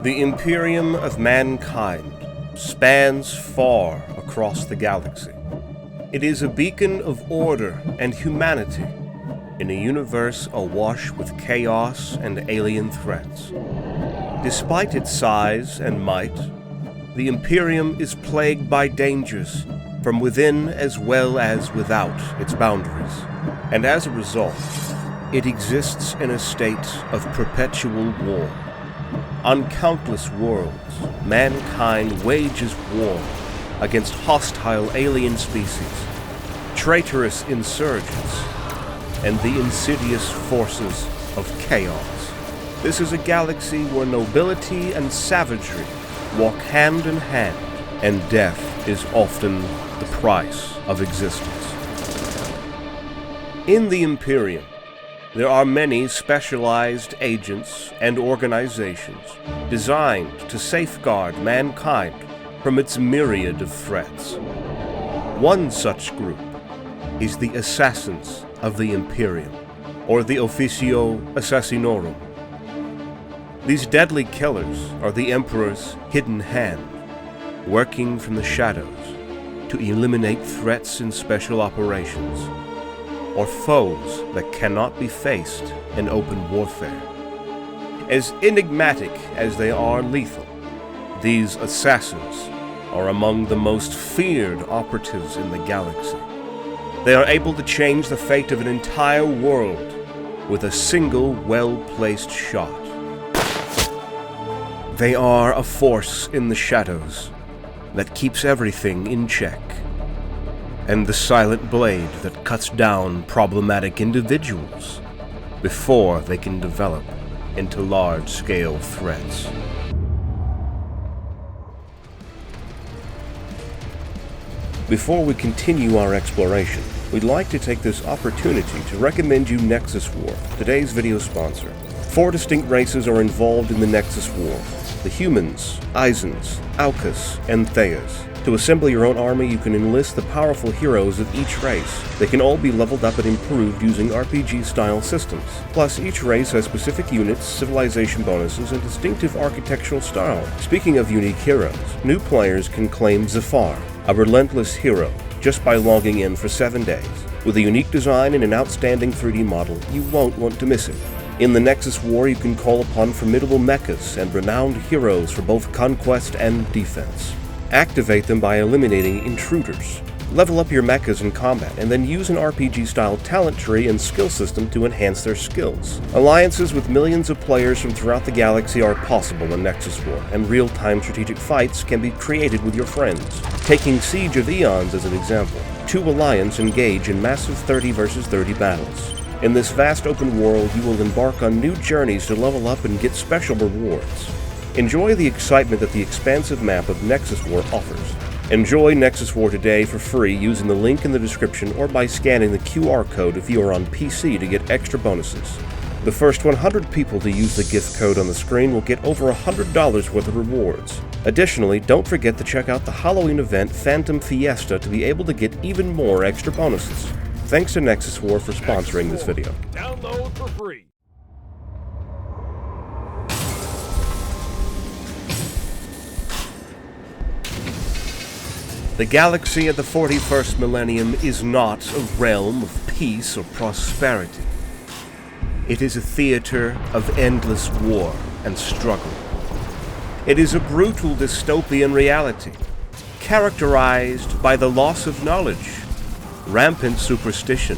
The Imperium of mankind spans far across the galaxy. It is a beacon of order and humanity in a universe awash with chaos and alien threats. Despite its size and might, the Imperium is plagued by dangers from within as well as without its boundaries, and as a result, it exists in a state of perpetual war. On countless worlds, mankind wages war against hostile alien species, traitorous insurgents, and the insidious forces of chaos. This is a galaxy where nobility and savagery walk hand in hand, and death is often the price of existence. In the Imperium, there are many specialized agents and organizations designed to safeguard mankind from its myriad of threats. One such group is the Assassins of the Imperium, or the Officio Assassinorum. These deadly killers are the Emperor's hidden hand, working from the shadows to eliminate threats in special operations, or foes that cannot be faced in open warfare. As enigmatic as they are lethal, these assassins are among the most feared operatives in the galaxy. They are able to change the fate of an entire world with a single well-placed shot. They are a force in the shadows that keeps everything in check, and the silent blade that cuts down problematic individuals before they can develop into large-scale threats. Before we continue our exploration, we'd like to take this opportunity to recommend you Nexus War, today's video sponsor. 4 distinct races are involved in the Nexus War: the humans, Izens, Aucus, and Theas. To assemble your own army, you can enlist the powerful heroes of each race. They can all be leveled up and improved using RPG-style systems. Plus, each race has specific units, civilization bonuses, and distinctive architectural style. Speaking of unique heroes, new players can claim Zafar, a relentless hero, just by logging in for 7 days. With a unique design and an outstanding 3D model, you won't want to miss it. In the Nexus War, you can call upon formidable mechas and renowned heroes for both conquest and defense. Activate them by eliminating intruders. Level up your mechas in combat, and then use an RPG-style talent tree and skill system to enhance their skills. Alliances with millions of players from throughout the galaxy are possible in Nexus War, and real-time strategic fights can be created with your friends. Taking Siege of Eons as an example, 2 Alliance engage in massive 30 versus 30 battles. In this vast open world, you will embark on new journeys to level up and get special rewards. Enjoy the excitement that the expansive map of Nexus War offers. Enjoy Nexus War today for free using the link in the description or by scanning the QR code if you are on PC to get extra bonuses. The first 100 people to use the gift code on the screen will get over $100 worth of rewards. Additionally, don't forget to check out the Halloween event Phantom Fiesta to be able to get even more extra bonuses. Thanks to Nexus War for sponsoring this video. Download for free. The galaxy of the 41st millennium is not a realm of peace or prosperity. It is a theater of endless war and struggle. It is a brutal dystopian reality, characterized by the loss of knowledge, rampant superstition,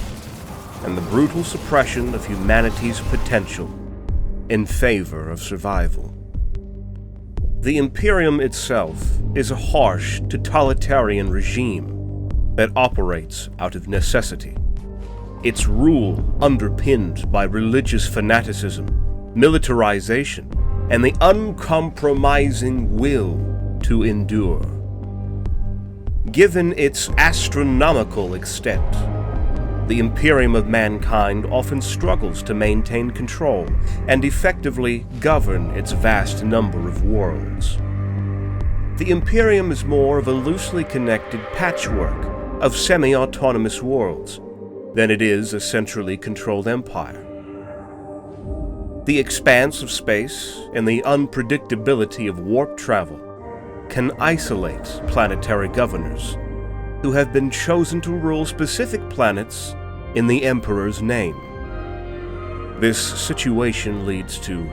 and the brutal suppression of humanity's potential in favor of survival. The Imperium itself is a harsh, totalitarian regime that operates out of necessity. Its rule underpinned by religious fanaticism, militarization, and the uncompromising will to endure. Given its astronomical extent, the Imperium of mankind often struggles to maintain control and effectively govern its vast number of worlds. The Imperium is more of a loosely connected patchwork of semi-autonomous worlds than it is a centrally controlled empire. The expanse of space and the unpredictability of warp travel can isolate planetary governors who have been chosen to rule specific planets in the Emperor's name. This situation leads to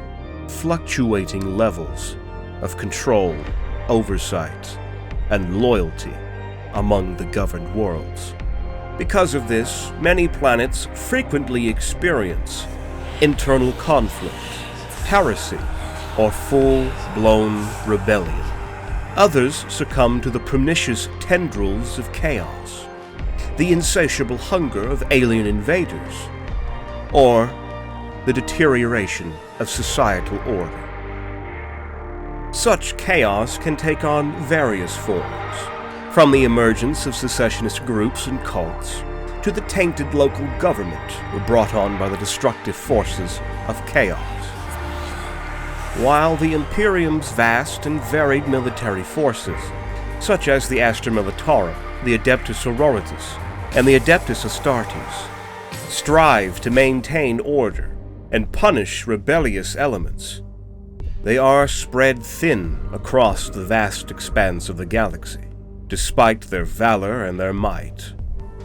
fluctuating levels of control, oversight, and loyalty among the governed worlds. Because of this, many planets frequently experience internal conflict, heresy, or full-blown rebellion. Others succumb to the pernicious tendrils of chaos, the insatiable hunger of alien invaders, or the deterioration of societal order. Such chaos can take on various forms, from the emergence of secessionist groups and cults to the tainted local government brought on by the destructive forces of chaos. While the Imperium's vast and varied military forces, such as the Astra Militarum, the Adeptus Sororitas, and the Adeptus Astartes, strive to maintain order and punish rebellious elements, they are spread thin across the vast expanse of the galaxy. Despite their valor and their might,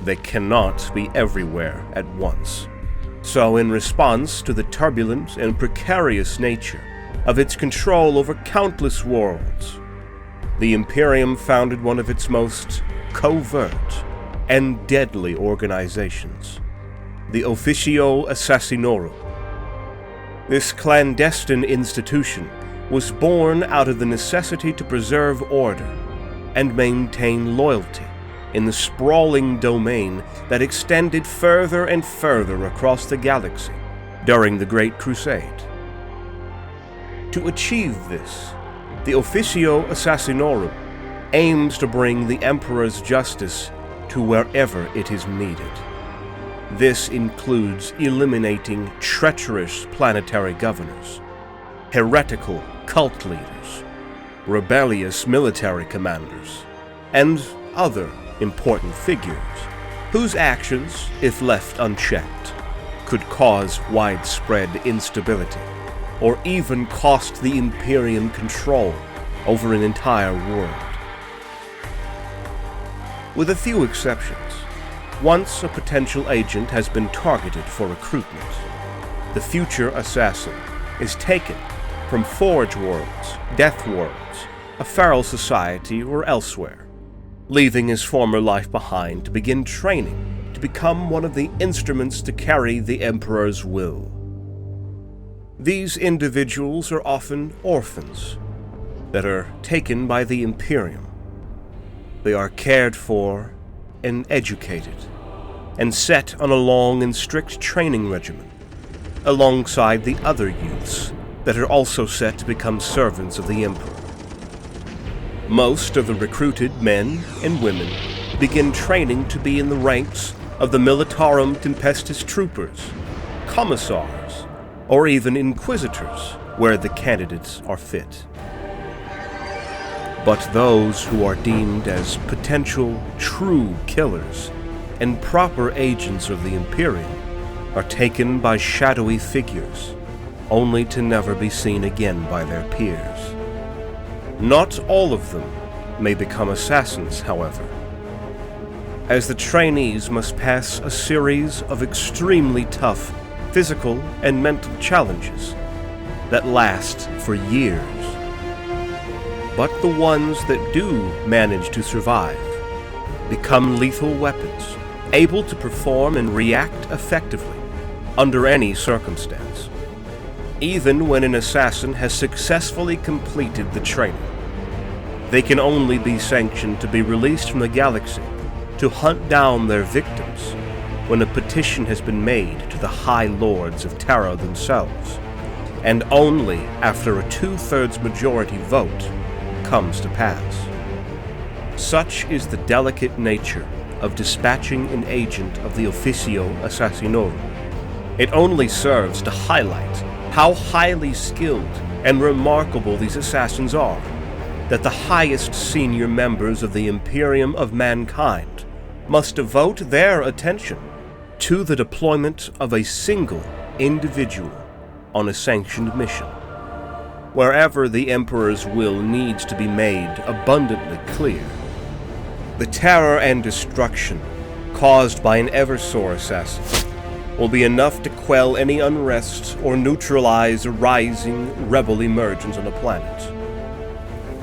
they cannot be everywhere at once. So in response to the turbulent and precarious nature of its control over countless worlds, the Imperium founded one of its most covert and deadly organizations, the Officio Assassinorum. This clandestine institution was born out of the necessity to preserve order and maintain loyalty in the sprawling domain that extended further and further across the galaxy during the Great Crusade. To achieve this, the Officio Assassinorum aims to bring the Emperor's justice to wherever it is needed. This includes eliminating treacherous planetary governors, heretical cult leaders, rebellious military commanders, and other important figures whose actions, if left unchecked, could cause widespread instability or even cost the Imperium control over an entire world. With a few exceptions, once a potential agent has been targeted for recruitment, the future assassin is taken from Forge Worlds, Death Worlds, a feral society, or elsewhere, leaving his former life behind to begin training to become one of the instruments to carry the Emperor's will. These individuals are often orphans that are taken by the Imperium. They are cared for and educated, and set on a long and strict training regimen, alongside the other youths that are also set to become servants of the Emperor. Most of the recruited men and women begin training to be in the ranks of the Militarum Tempestus Troopers, Commissars, or even Inquisitors, where the candidates are fit. But those who are deemed as potential true killers and proper agents of the Imperium are taken by shadowy figures, only to never be seen again by their peers. Not all of them may become assassins, however, as the trainees must pass a series of extremely tough physical and mental challenges that last for years. But the ones that do manage to survive become lethal weapons, able to perform and react effectively under any circumstance. Even when an assassin has successfully completed the training, they can only be sanctioned to be released from the galaxy to hunt down their victims when a petition has been made to the High Lords of Terra themselves, and only after a 2/3 majority vote comes to pass. Such is the delicate nature of dispatching an agent of the Officio Assassinorum. It only serves to highlight how highly skilled and remarkable these assassins are, that the highest senior members of the Imperium of mankind must devote their attention to the deployment of a single individual on a sanctioned mission. Wherever the Emperor's will needs to be made abundantly clear, the terror and destruction caused by an Eversor assassin will be enough to quell any unrest or neutralize a rising rebel emergence on the planet.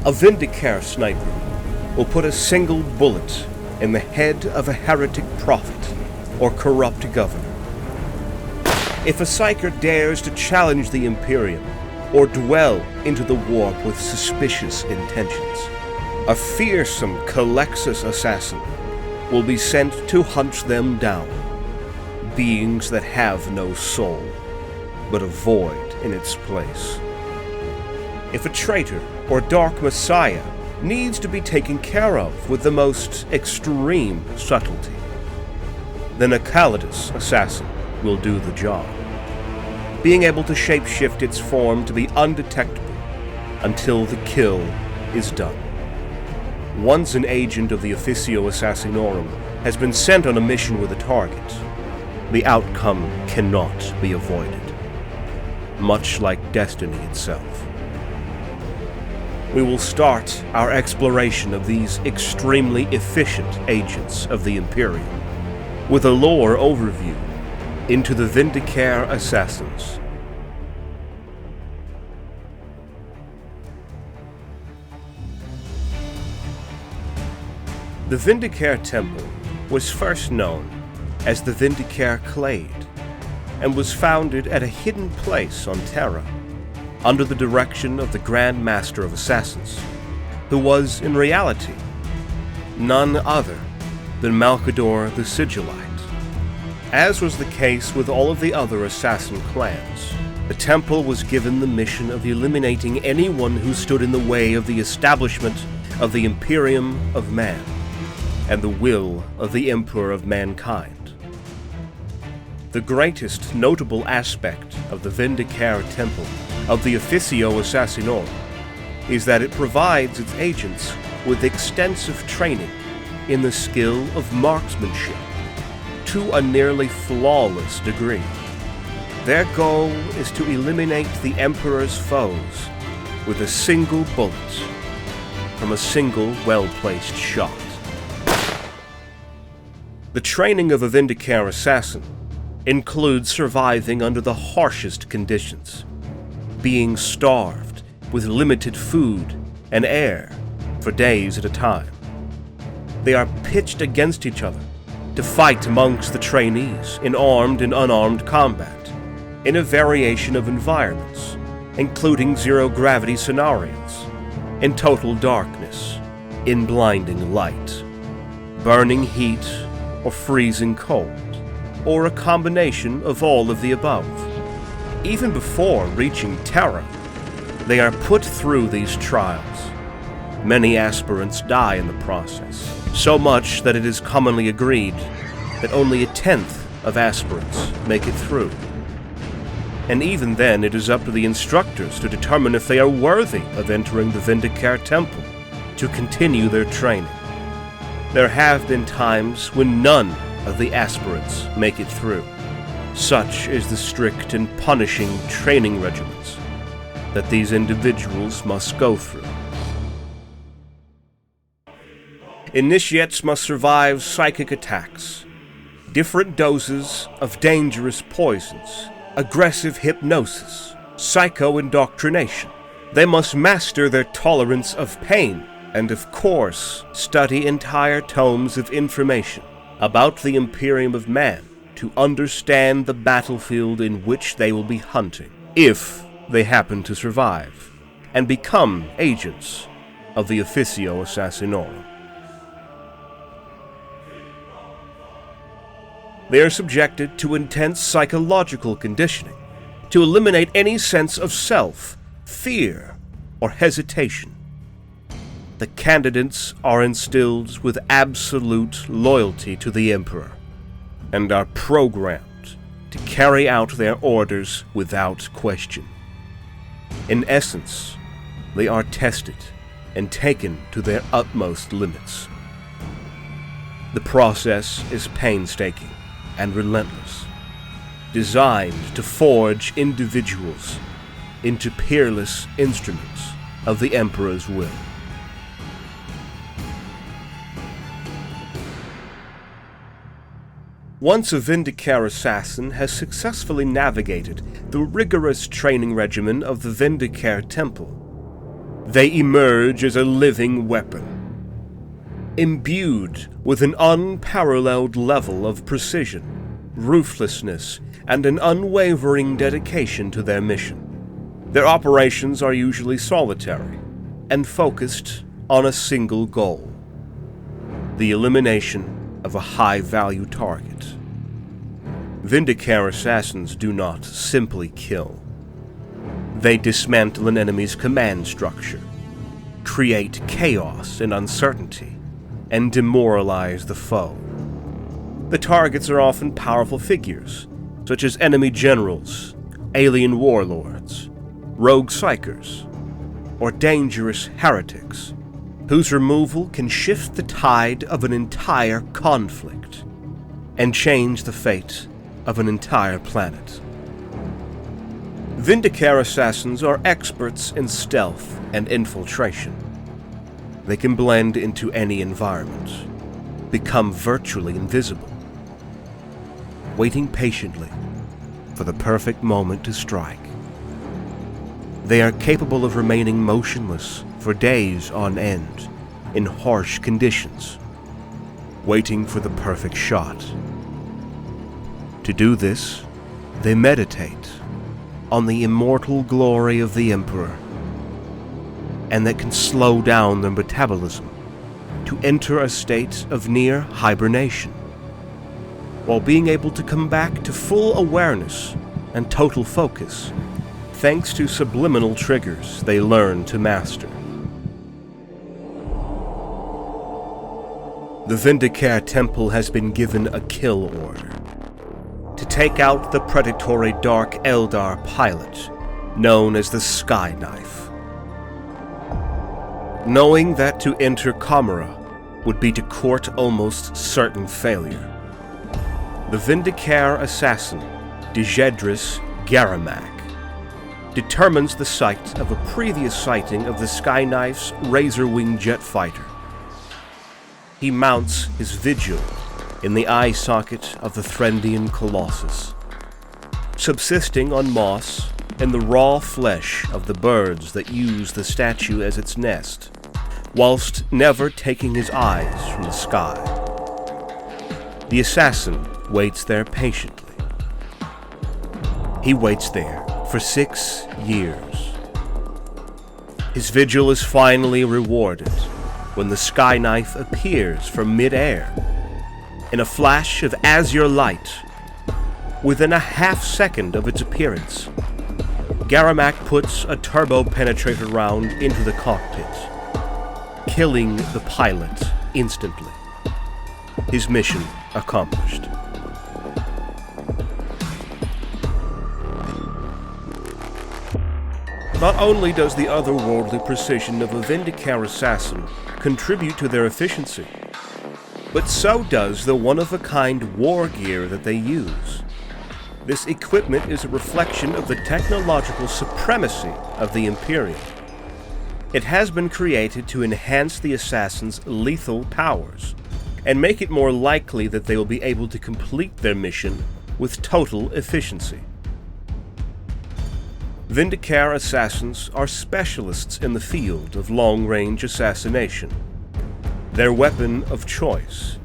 A Vindicare sniper will put a single bullet in the head of a heretic prophet or corrupt governor. If a psyker dares to challenge the Imperium or dwell into the warp with suspicious intentions, a fearsome Culexus assassin will be sent to hunt them down, beings that have no soul, but a void in its place. If a traitor or dark messiah needs to be taken care of with the most extreme subtlety, then a Callidus assassin will do the job, being able to shapeshift its form to be undetectable until the kill is done. Once an agent of the Officio Assassinorum has been sent on a mission with a target, the outcome cannot be avoided, much like destiny itself. We will start our exploration of these extremely efficient agents of the Imperium with a lore overview into the Vindicare assassins. The Vindicare Temple was first known as the Vindicare Clade, and was founded at a hidden place on Terra, under the direction of the Grand Master of Assassins, who was, in reality, none other than Malcador the Sigillite. As was the case with all of the other assassin clans, the temple was given the mission of eliminating anyone who stood in the way of the establishment of the Imperium of Man, and the will of the Emperor of Mankind. The greatest notable aspect of the Vindicare Temple of the Officio Assassinorum is that it provides its agents with extensive training in the skill of marksmanship to a nearly flawless degree. Their goal is to eliminate the Emperor's foes with a single bullet from a single well-placed shot. The training of a Vindicare assassin includes surviving under the harshest conditions, being starved with limited food and air for days at a time. They are pitched against each other to fight amongst the trainees in armed and unarmed combat, in a variation of environments, including zero-gravity scenarios, in total darkness, in blinding light, burning heat or freezing cold, or a combination of all of the above. Even before reaching Terra, they are put through these trials. Many aspirants die in the process, so much that it is commonly agreed that only 1/10 of aspirants make it through. And even then, it is up to the instructors to determine if they are worthy of entering the Vindicare Temple to continue their training. There have been times when none of the aspirants make it through. Such is the strict and punishing training regimens that these individuals must go through. Initiates must survive psychic attacks, different doses of dangerous poisons, aggressive hypnosis, psycho-indoctrination. They must master their tolerance of pain, and of course, study entire tomes of information about the Imperium of Man to understand the battlefield in which they will be hunting, if they happen to survive, and become agents of the Officio Assassinorum. They are subjected to intense psychological conditioning to eliminate any sense of self, fear, or hesitation. The candidates are instilled with absolute loyalty to the Emperor, and are programmed to carry out their orders without question. In essence, they are tested and taken to their utmost limits. The process is painstaking and relentless. designed to forge individuals into peerless instruments of the Emperor's will. Once a Vindicare assassin has successfully navigated the rigorous training regimen of the Vindicare Temple, they emerge as a living weapon, imbued with an unparalleled level of precision, ruthlessness, and an unwavering dedication to their mission. Their operations are usually solitary and focused on a single goal: the elimination of a high-value target. Vindicare assassins do not simply kill. They dismantle an enemy's command structure, create chaos and uncertainty, and demoralize the foe. The targets are often powerful figures, such as enemy generals, alien warlords, rogue psychers, or dangerous heretics, whose removal can shift the tide of an entire conflict and change the fate of an entire planet. Vindicare assassins are experts in stealth and infiltration. They can blend into any environment, become virtually invisible, waiting patiently for the perfect moment to strike. They are capable of remaining motionless for days on end in harsh conditions, waiting for the perfect shot. To do this, they meditate on the immortal glory of the Emperor, and that can slow down their metabolism to enter a state of near hibernation, while being able to come back to full awareness and total focus thanks to subliminal triggers they learn to master. The Vindicare Temple has been given a kill order to take out the predatory Dark Eldar pilot known as the Sky Knife. Knowing that to enter Camera would be to court almost certain failure, the Vindicare assassin, Djedris Garamak, determines the site of a previous sighting of the Sky Knife's razor-wing jet fighter. He mounts his vigil in the eye socket of the Threndian Colossus, subsisting on moss and the raw flesh of the birds that use the statue as its nest, whilst never taking his eyes from the sky. The assassin waits there patiently. He waits there for 6 years. His vigil is finally rewarded when the Sky Knife appears from mid-air in a flash of azure light. Within a half-second of its appearance, Garamak puts a turbo-penetrator round into the cockpit, killing the pilot instantly. His mission accomplished. Not only does the otherworldly precision of a Vindicare assassin contribute to their efficiency, but so does the one-of-a-kind war gear that they use. This equipment is a reflection of the technological supremacy of the Imperium. It has been created to enhance the assassin's lethal powers and make it more likely that they will be able to complete their mission with total efficiency. Vindicare assassins are specialists in the field of long-range assassination. Their weapon of choice,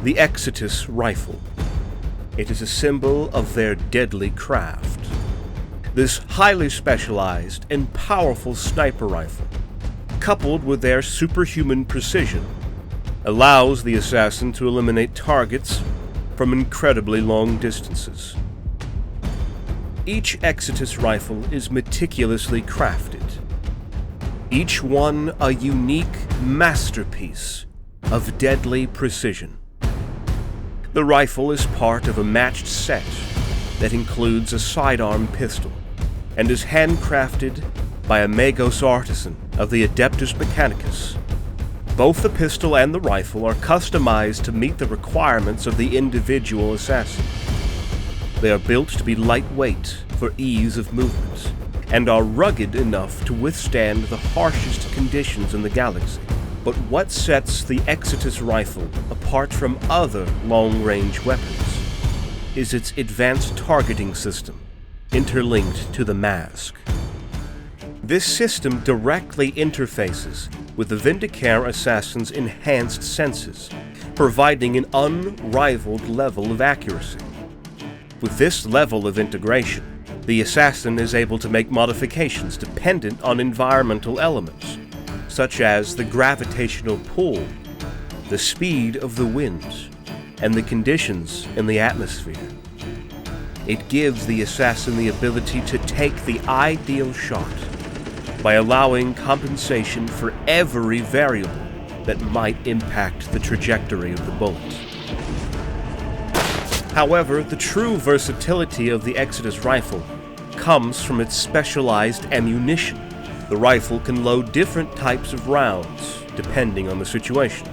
the Exitus rifle. It is a symbol of their deadly craft. This highly specialized and powerful sniper rifle, coupled with their superhuman precision, allows the assassin to eliminate targets from incredibly long distances. Each Exitus rifle is meticulously crafted, each one a unique masterpiece of deadly precision. The rifle is part of a matched set that includes a sidearm pistol and is handcrafted by a Magos artisan of the Adeptus Mechanicus. Both the pistol and the rifle are customized to meet the requirements of the individual assassin. They are built to be lightweight for ease of movement, and are rugged enough to withstand the harshest conditions in the galaxy. But what sets the Exodus rifle apart from other long-range weapons is its advanced targeting system, interlinked to the mask. This system directly interfaces with the Vindicare assassin's enhanced senses, providing an unrivaled level of accuracy. With this level of integration, the assassin is able to make modifications dependent on environmental elements, such as the gravitational pull, the speed of the winds, and the conditions in the atmosphere. It gives the assassin the ability to take the ideal shot by allowing compensation for every variable that might impact the trajectory of the bullet. However, the true versatility of the Exodus rifle comes from its specialized ammunition. The rifle can load different types of rounds, depending on the situation.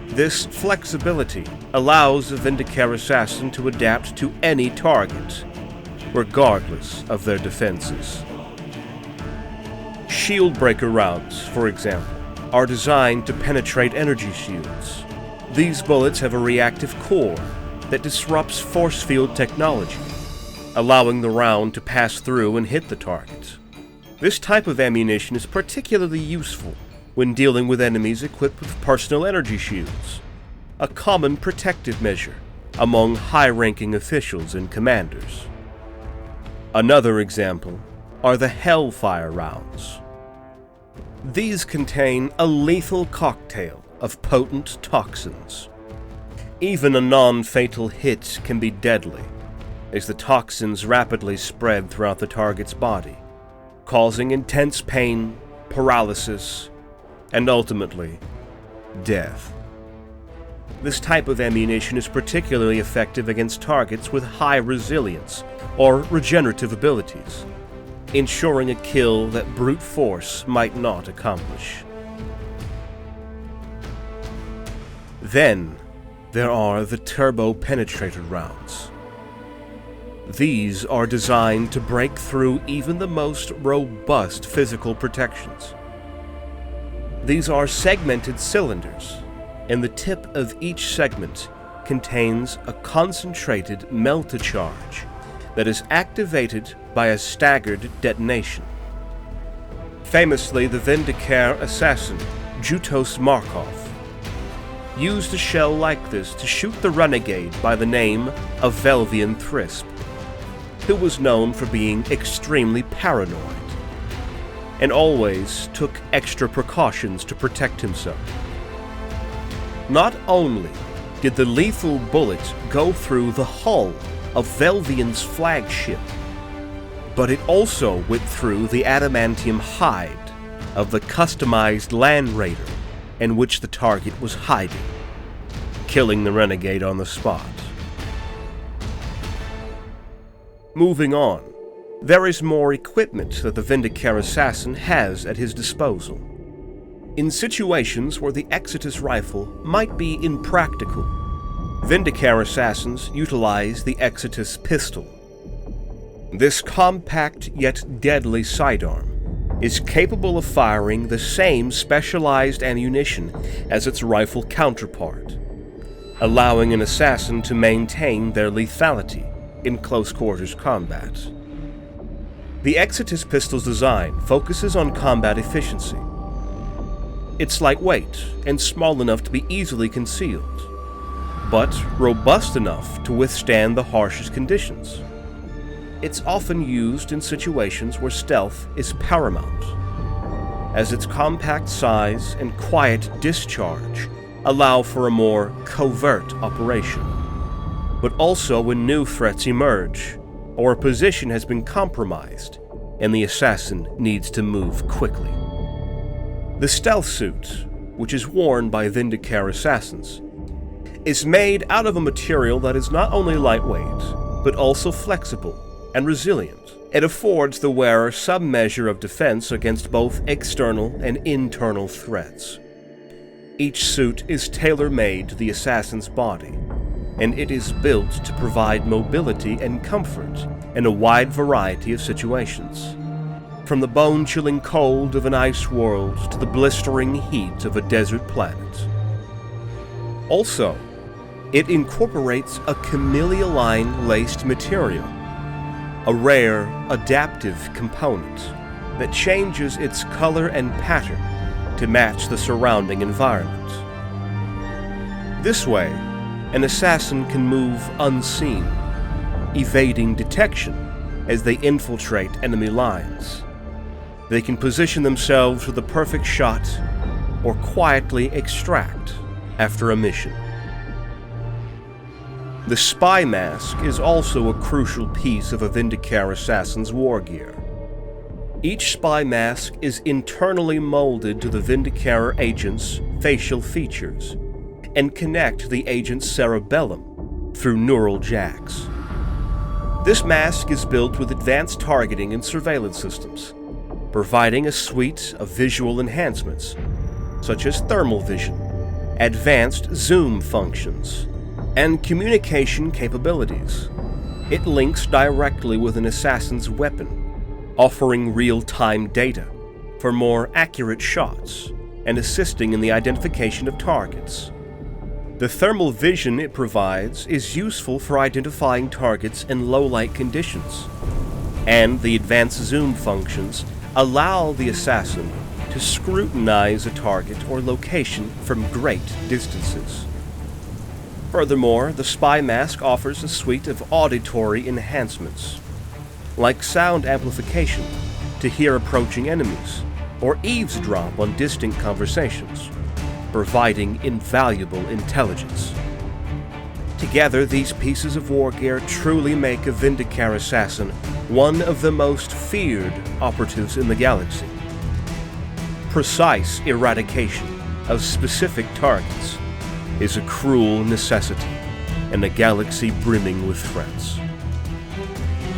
This flexibility allows the Vindicare assassin to adapt to any target, regardless of their defenses. Shield breaker rounds, for example, are designed to penetrate energy shields. These bullets have a reactive core that disrupts force field technology, allowing the round to pass through and hit the target. This type of ammunition is particularly useful when dealing with enemies equipped with personal energy shields, a common protective measure among high-ranking officials and commanders. Another example are the Hellfire rounds. These contain a lethal cocktail of potent toxins. Even a non-fatal hit can be deadly, as the toxins rapidly spread throughout the target's body, causing intense pain, paralysis, and ultimately, death. This type of ammunition is particularly effective against targets with high resilience or regenerative abilities, ensuring a kill that brute force might not accomplish. Then, there are the turbo-penetrator rounds. These are designed to break through even the most robust physical protections. These are segmented cylinders, and the tip of each segment contains a concentrated melt-a-charge that is activated by a staggered detonation. Famously, the Vindicare assassin, Jutos Markov, used a shell like this to shoot the renegade by the name of Velvian Thrisp, who was known for being extremely paranoid, and always took extra precautions to protect himself. Not only did the lethal bullet go through the hull of Velvian's flagship, but it also went through the adamantium hide of the customized Land Raider in which the target was hiding, killing the renegade on the spot. Moving on, there is more equipment that the Vindicare assassin has at his disposal. In situations where the Exodus rifle might be impractical, Vindicare assassins utilize the Exodus pistol. This compact yet deadly sidearm is capable of firing the same specialized ammunition as its rifle counterpart, allowing an assassin to maintain their lethality in close-quarters combat. The Exodus pistol's design focuses on combat efficiency. It's lightweight and small enough to be easily concealed, but robust enough to withstand the harshest conditions. It's often used in situations where stealth is paramount, as its compact size and quiet discharge allow for a more covert operation, but also when new threats emerge or a position has been compromised and the assassin needs to move quickly. The stealth suit, which is worn by Vindicare assassins, is made out of a material that is not only lightweight, but also flexible and resilient. It affords the wearer some measure of defense against both external and internal threats. Each suit is tailor-made to the assassin's body, and it is built to provide mobility and comfort in a wide variety of situations. From the bone-chilling cold of an ice world to the blistering heat of a desert planet. Also, it incorporates a camellia-line-laced material, a rare, adaptive component that changes its color and pattern to match the surrounding environment. This way, an assassin can move unseen, evading detection as they infiltrate enemy lines. They can position themselves with a perfect shot or quietly extract after a mission. The spy mask is also a crucial piece of a Vindicare assassin's war gear. Each spy mask is internally molded to the Vindicare agent's facial features and connect the agent's cerebellum through neural jacks. This mask is built with advanced targeting and surveillance systems, providing a suite of visual enhancements, such as thermal vision, advanced zoom functions, and communication capabilities. It links directly with an assassin's weapon, offering real-time data for more accurate shots and assisting in the identification of targets. The thermal vision it provides is useful for identifying targets in low-light conditions, and the advanced zoom functions allow the assassin to scrutinize a target or location from great distances. Furthermore, the spy mask offers a suite of auditory enhancements, like sound amplification to hear approaching enemies, or eavesdrop on distant conversations, providing invaluable intelligence. Together, these pieces of war gear truly make a Vindicare assassin one of the most feared operatives in the galaxy. Precise eradication of specific targets is a cruel necessity in a galaxy brimming with threats.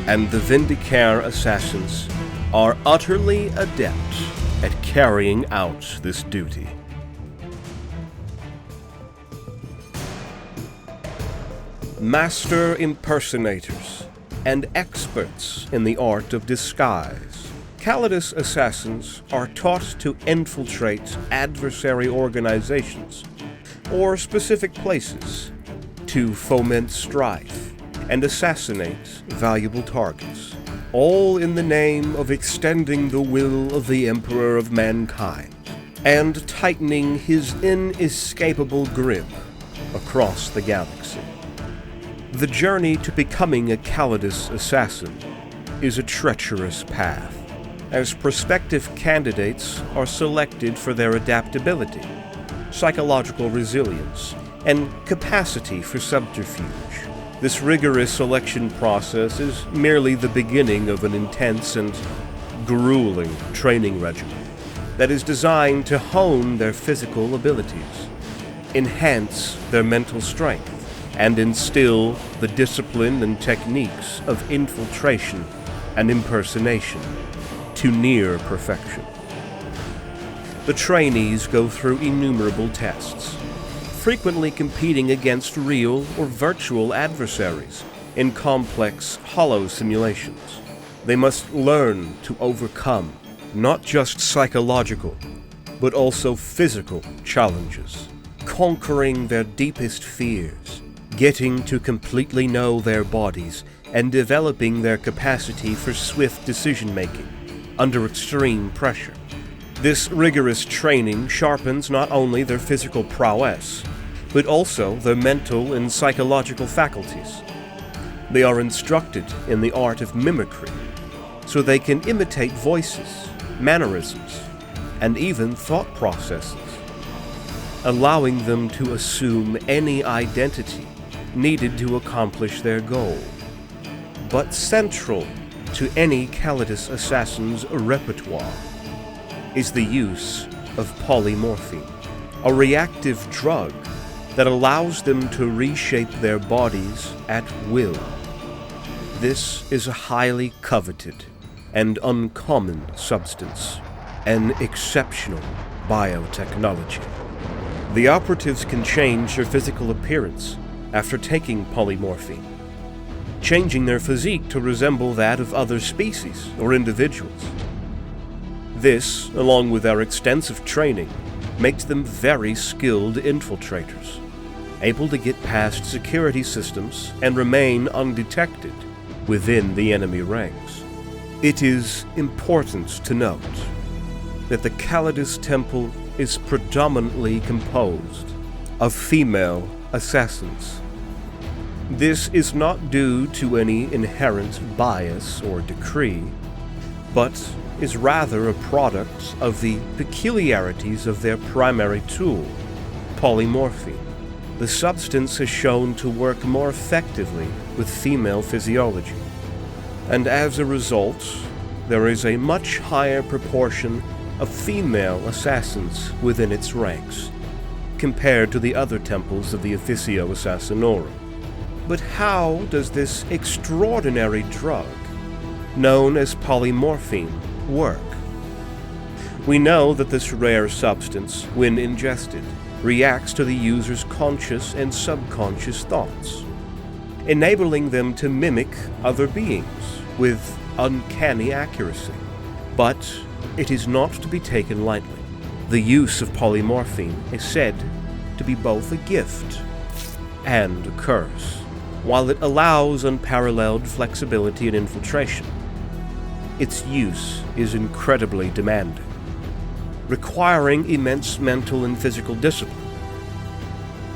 And the Vindicare assassins are utterly adept at carrying out this duty. Master impersonators and experts in the art of disguise, Callidus assassins are taught to infiltrate adversary organizations or specific places to foment strife and assassinate valuable targets, all in the name of extending the will of the Emperor of Mankind and tightening his inescapable grip across the galaxy. The journey to becoming a Callidus assassin is a treacherous path, as prospective candidates are selected for their adaptability, psychological resilience, and capacity for subterfuge. This rigorous selection process is merely the beginning of an intense and grueling training regimen that is designed to hone their physical abilities, enhance their mental strength, and instill the discipline and techniques of infiltration and impersonation to near perfection. The trainees go through innumerable tests, frequently competing against real or virtual adversaries in complex hollow simulations. They must learn to overcome not just psychological, but also physical challenges, conquering their deepest fears, getting to completely know their bodies, and developing their capacity for swift decision-making under extreme pressure. This rigorous training sharpens not only their physical prowess, but also their mental and psychological faculties. They are instructed in the art of mimicry, so they can imitate voices, mannerisms, and even thought processes, allowing them to assume any identity needed to accomplish their goal. But central to any Callidus assassin's repertoire is the use of polymorphine, a reactive drug that allows them to reshape their bodies at will. This is a highly coveted and uncommon substance, an exceptional biotechnology. The operatives can change their physical appearance after taking polymorphine, changing their physique to resemble that of other species or individuals. This, along with their extensive training, makes them very skilled infiltrators, able to get past security systems and remain undetected within the enemy ranks. It is important to note that the Callidus Temple is predominantly composed of female assassins. This is not due to any inherent bias or decree, but is rather a product of the peculiarities of their primary tool, polymorphine. The substance has shown to work more effectively with female physiology, and as a result, there is a much higher proportion of female assassins within its ranks, compared to the other temples of the Officio Assassinorum. But how does this extraordinary drug, known as polymorphine, work? We know that this rare substance, when ingested, reacts to the user's conscious and subconscious thoughts, enabling them to mimic other beings with uncanny accuracy. But it is not to be taken lightly. The use of polymorphine is said to be both a gift and a curse. While it allows unparalleled flexibility and infiltration, its use is incredibly demanding, requiring immense mental and physical discipline.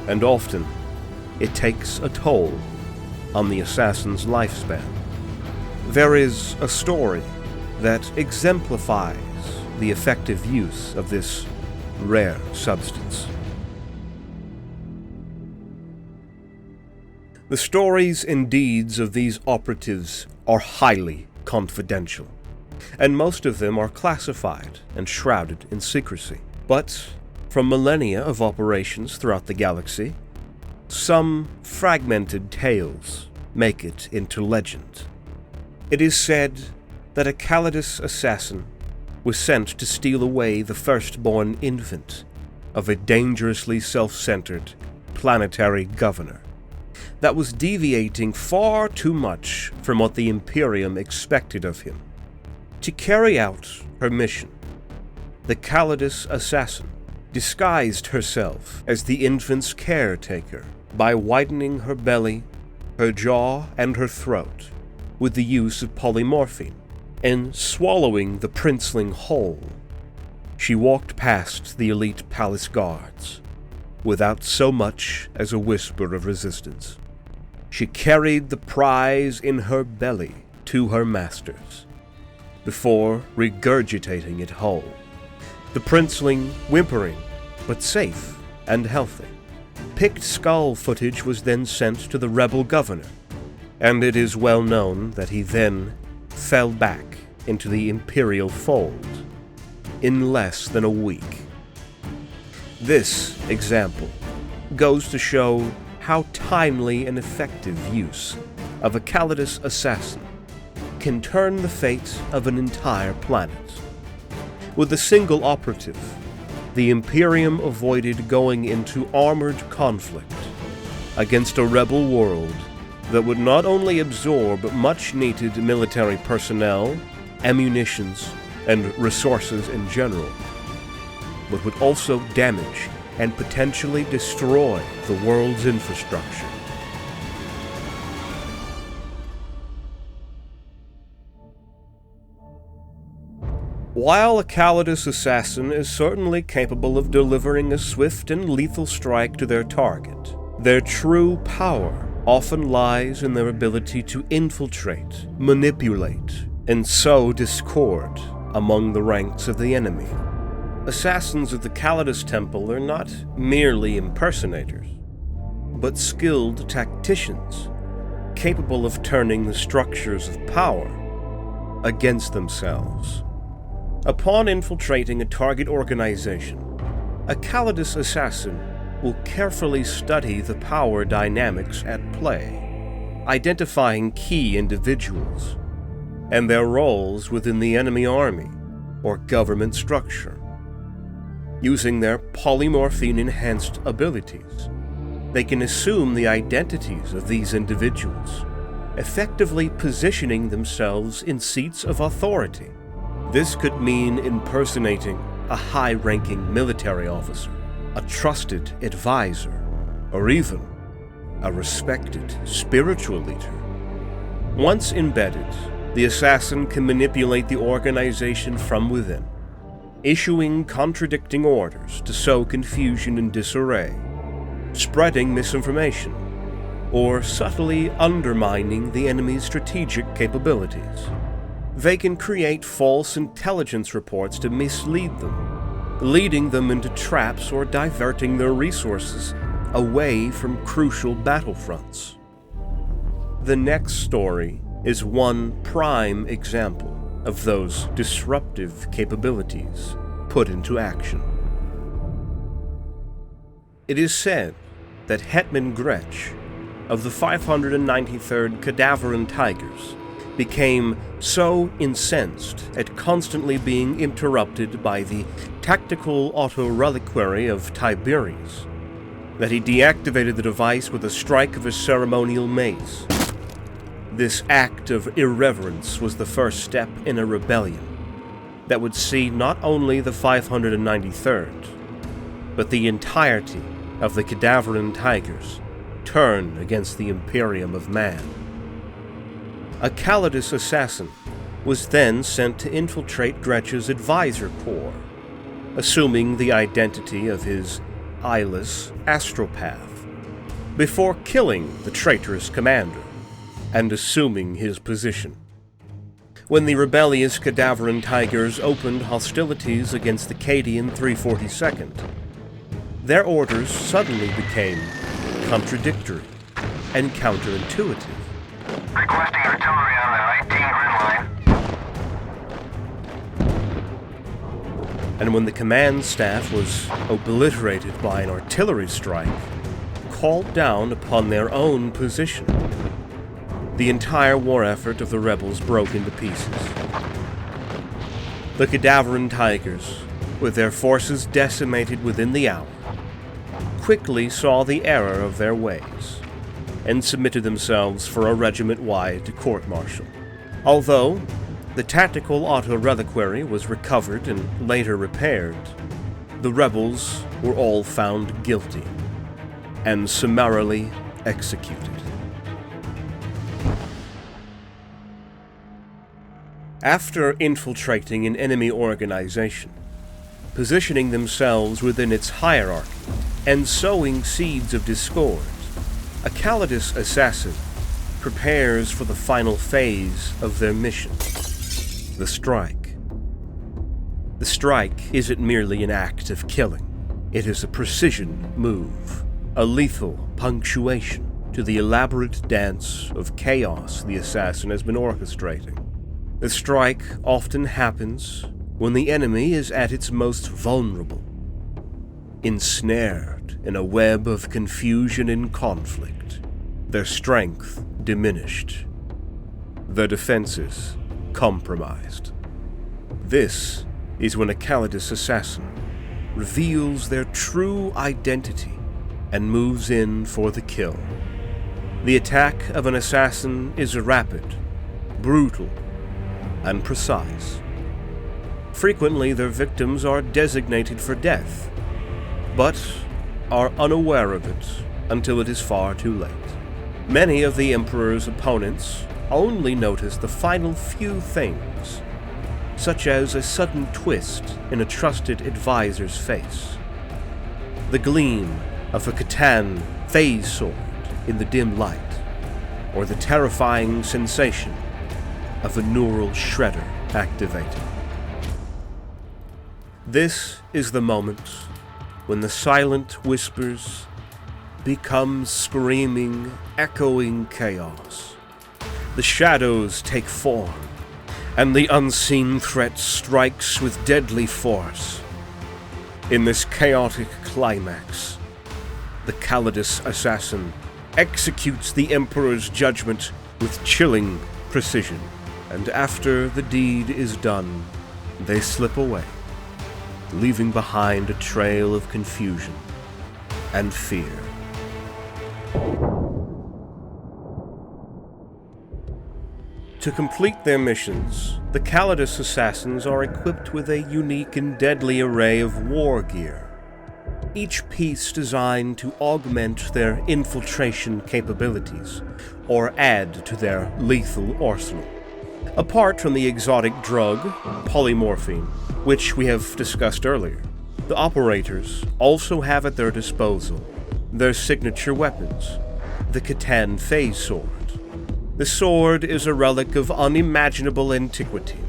And often, it takes a toll on the assassin's lifespan. There is a story that exemplifies the effective use of this rare substance. The stories and deeds of these operatives are highly confidential, and most of them are classified and shrouded in secrecy. But from millennia of operations throughout the galaxy, some fragmented tales make it into legend. It is said that a Callidus assassin was sent to steal away the firstborn infant of a dangerously self-centered planetary governor that was deviating far too much from what the Imperium expected of him. To carry out her mission, the Callidus assassin disguised herself as the infant's caretaker by widening her belly, her jaw, and her throat with the use of polymorphine, and swallowing the princeling whole. She walked past the elite palace guards without so much as a whisper of resistance. She carried the prize in her belly to her masters before regurgitating it whole, the princeling whimpering, but safe and healthy. Picked skull footage was then sent to the rebel governor, and it is well known that he then fell back into the imperial fold in less than a week. This example goes to show how timely and effective use of a Callidus assassin can turn the fate of an entire planet. With a single operative, the Imperium avoided going into armored conflict against a rebel world that would not only absorb much-needed military personnel, ammunitions, and resources in general, but would also damage and potentially destroy the world's infrastructure. While a Callidus assassin is certainly capable of delivering a swift and lethal strike to their target, their true power often lies in their ability to infiltrate, manipulate, and sow discord among the ranks of the enemy. Assassins of the Callidus Temple are not merely impersonators, but skilled tacticians, capable of turning the structures of power against themselves. Upon infiltrating a target organization, a Callidus assassin will carefully study the power dynamics at play, identifying key individuals and their roles within the enemy army or government structure. Using their polymorphine-enhanced abilities, They can assume the identities of these individuals, effectively positioning themselves in seats of authority. This could mean impersonating a high-ranking military officer, a trusted advisor, or even a respected spiritual leader. Once embedded, the assassin can manipulate the organization from within, issuing contradicting orders to sow confusion and disarray, spreading misinformation, or subtly undermining the enemy's strategic capabilities. They can create false intelligence reports to mislead them, leading them into traps or diverting their resources away from crucial battlefronts. The next story is one prime example of those disruptive capabilities put into action. It is said that Hetman Gretsch of the 593rd Cadaveran Tigers became so incensed at constantly being interrupted by the tactical auto-reliquary of Tiberius that he deactivated the device with a strike of his ceremonial mace. This act of irreverence was the first step in a rebellion that would see not only the 593rd, but the entirety of the Cadaveran Tigers turn against the Imperium of man. A Callidus assassin was then sent to infiltrate Gretsch's advisor corps, assuming the identity of his eyeless astropath, before killing the traitorous commander and assuming his position. When the rebellious Cadaveran Tigers opened hostilities against the Cadian 342nd, their orders suddenly became contradictory and counterintuitive. Requesting artillery on the 19 grid line. And when the command staff was obliterated by an artillery strike, called down upon their own position, the entire war effort of the rebels broke into pieces. The Cadaveran Tigers, with their forces decimated within the hour, quickly saw the error of their ways and submitted themselves for a regiment-wide court-martial. Although the tactical auto-reliquary was recovered and later repaired, the rebels were all found guilty and summarily executed. After infiltrating an enemy organization, positioning themselves within its hierarchy, and sowing seeds of discord, a Callidus assassin prepares for the final phase of their mission, the strike. The strike isn't merely an act of killing. It is a precision move, a lethal punctuation to the elaborate dance of chaos the assassin has been orchestrating. The strike often happens when the enemy is at its most vulnerable, ensnared in a web of confusion and conflict, their strength diminished, their defenses compromised. This is when a Callidus assassin reveals their true identity and moves in for the kill. The attack of an assassin is rapid, brutal, and precise. Frequently, their victims are designated for death, but are unaware of it until it is far too late. Many of the Emperor's opponents only notice the final few things, such as a sudden twist in a trusted advisor's face, the gleam of a Catan phase sword in the dim light, or the terrifying sensation of a neural shredder activating. This is the moment when the silent whispers become screaming, echoing chaos. The shadows take form, and the unseen threat strikes with deadly force. In this chaotic climax, the Callidus assassin executes the Emperor's judgment with chilling precision, and after the deed is done, they slip away, leaving behind a trail of confusion and fear. To complete their missions, the Callidus assassins are equipped with a unique and deadly array of war gear, each piece designed to augment their infiltration capabilities or add to their lethal arsenal. Apart from the exotic drug, polymorphine, which we have discussed earlier, the operators also have at their disposal their signature weapons, the Catan Phase Sword. The sword is a relic of unimaginable antiquity.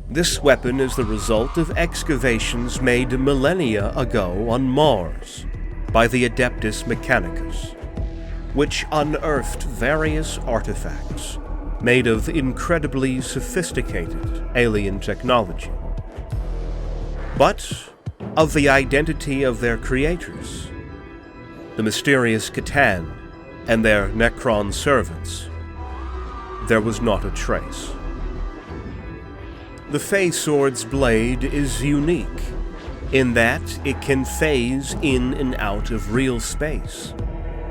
This weapon is the result of excavations made millennia ago on Mars by the Adeptus Mechanicus, which unearthed various artifacts made of incredibly sophisticated alien technology. But of the identity of their creators, the mysterious Catan and their Necron servants, there was not a trace. The Phase Sword's blade is unique in that it can phase in and out of real space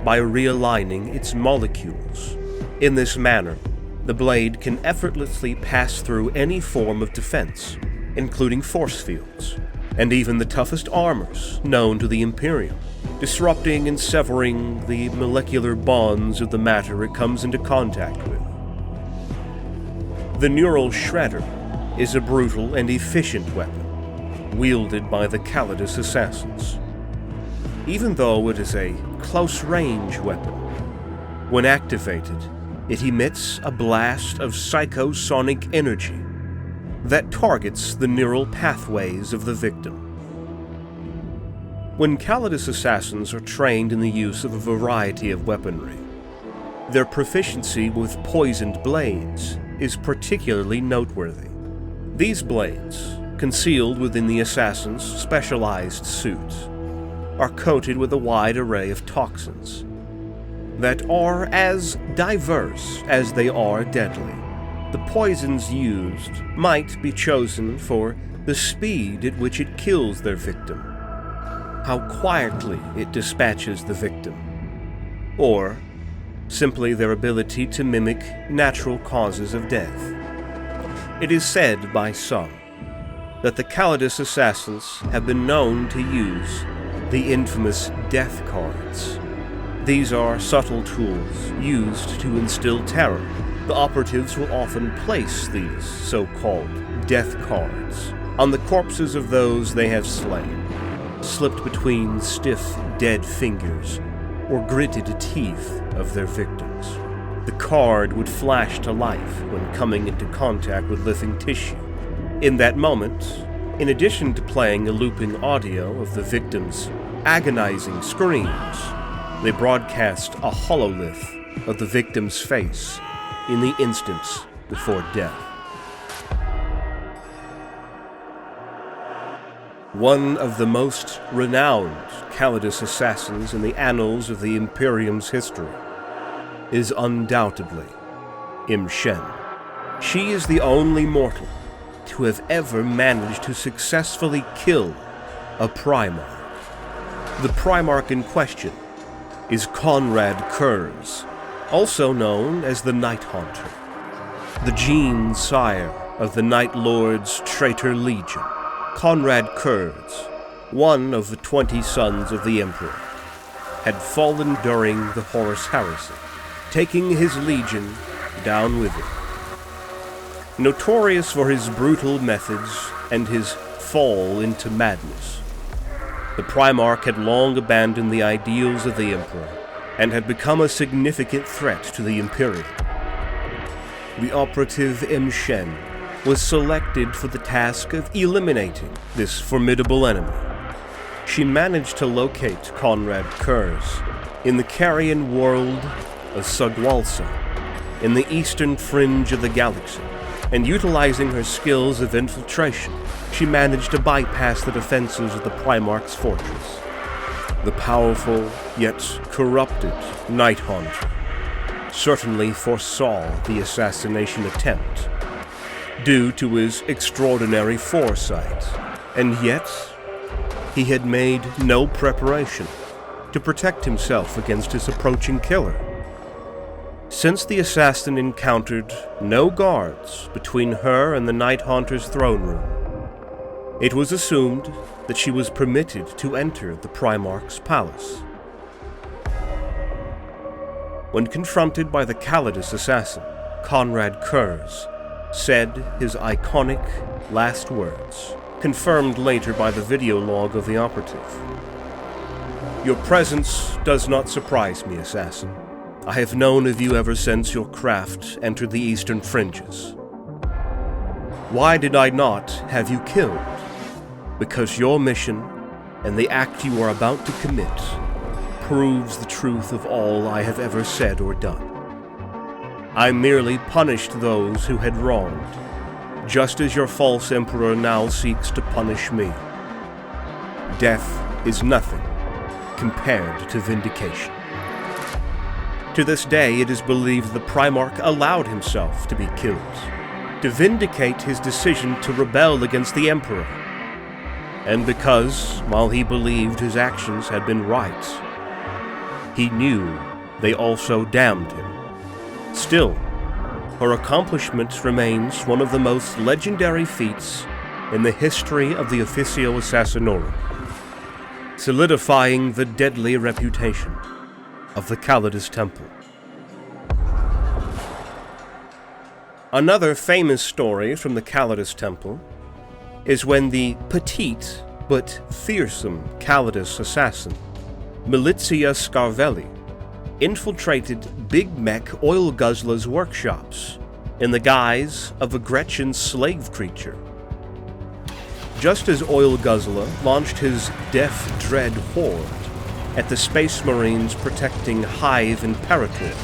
by realigning its molecules. In this manner, the blade can effortlessly pass through any form of defense, including force fields, and even the toughest armors known to the Imperium, disrupting and severing the molecular bonds of the matter it comes into contact with. The Neural Shredder is a brutal and efficient weapon, wielded by the Callidus assassins. Even though it is a close-range weapon, when activated, it emits a blast of psychosonic energy that targets the neural pathways of the victim. When Callidus assassins are trained in the use of a variety of weaponry, their proficiency with poisoned blades is particularly noteworthy. These blades, concealed within the assassin's specialized suits, are coated with a wide array of toxins that are as diverse as they are deadly. The poisons used might be chosen for the speed at which it kills their victim, how quietly it dispatches the victim, or simply their ability to mimic natural causes of death. It is said by some that the Callidus assassins have been known to use the infamous death cards. These are subtle tools used to instill terror. The operatives will often place these so-called death cards on the corpses of those they have slain, slipped between stiff, dead fingers or gritted teeth of their victims. The card would flash to life when coming into contact with living tissue. In that moment, in addition to playing a looping audio of the victim's agonizing screams, they broadcast a hololith of the victim's face in the instants before death. One of the most renowned Callidus assassins in the annals of the Imperium's history is undoubtedly Shen. She is the only mortal to have ever managed to successfully kill a Primarch. The Primarch in question is Conrad Kurz, also known as the Night Haunter, the gene sire of the Night Lord's traitor legion. Conrad Kurz, one of the 20 sons of the Emperor, had fallen during the Horus Heresy, taking his legion down with him. Notorious for his brutal methods and his fall into madness, the Primarch had long abandoned the ideals of the Emperor and had become a significant threat to the Imperium. The operative Shen was selected for the task of eliminating this formidable enemy. She managed to locate Conrad Kurz in the carrion world of Sugwalsa, in the eastern fringe of the galaxy, and utilizing her skills of infiltration, she managed to bypass the defenses of the Primarch's fortress. The powerful, yet corrupted Night Haunter certainly foresaw the assassination attempt, due to his extraordinary foresight, and yet he had made no preparation to protect himself against his approaching killer. Since the assassin encountered no guards between her and the Night Haunter's throne room, it was assumed that she was permitted to enter the Primarch's palace. When confronted by the Callidus assassin, Conrad Kurz said his iconic last words, confirmed later by the video log of the operative. "Your presence does not surprise me, assassin. I have known of you ever since your craft entered the eastern fringes. Why did I not have you killed? Because your mission and the act you are about to commit proves the truth of all I have ever said or done. I merely punished those who had wronged, just as your false emperor now seeks to punish me. Death is nothing compared to vindication." To this day, it is believed the Primarch allowed himself to be killed, to vindicate his decision to rebel against the Emperor. And because, while he believed his actions had been right, he knew they also damned him. Still, her accomplishment remains one of the most legendary feats in the history of the Officio Assassinorum, solidifying the deadly reputation of the Callidus Temple. Another famous story from the Callidus Temple is when the petite but fearsome Callidus assassin, Militia Scarvelli, infiltrated Big Mech Oil Guzzler's workshops in the guise of a Gretchen slave creature. Just as Oil Guzzler launched his Death Dread horde at the Space Marines protecting Hive Imperator,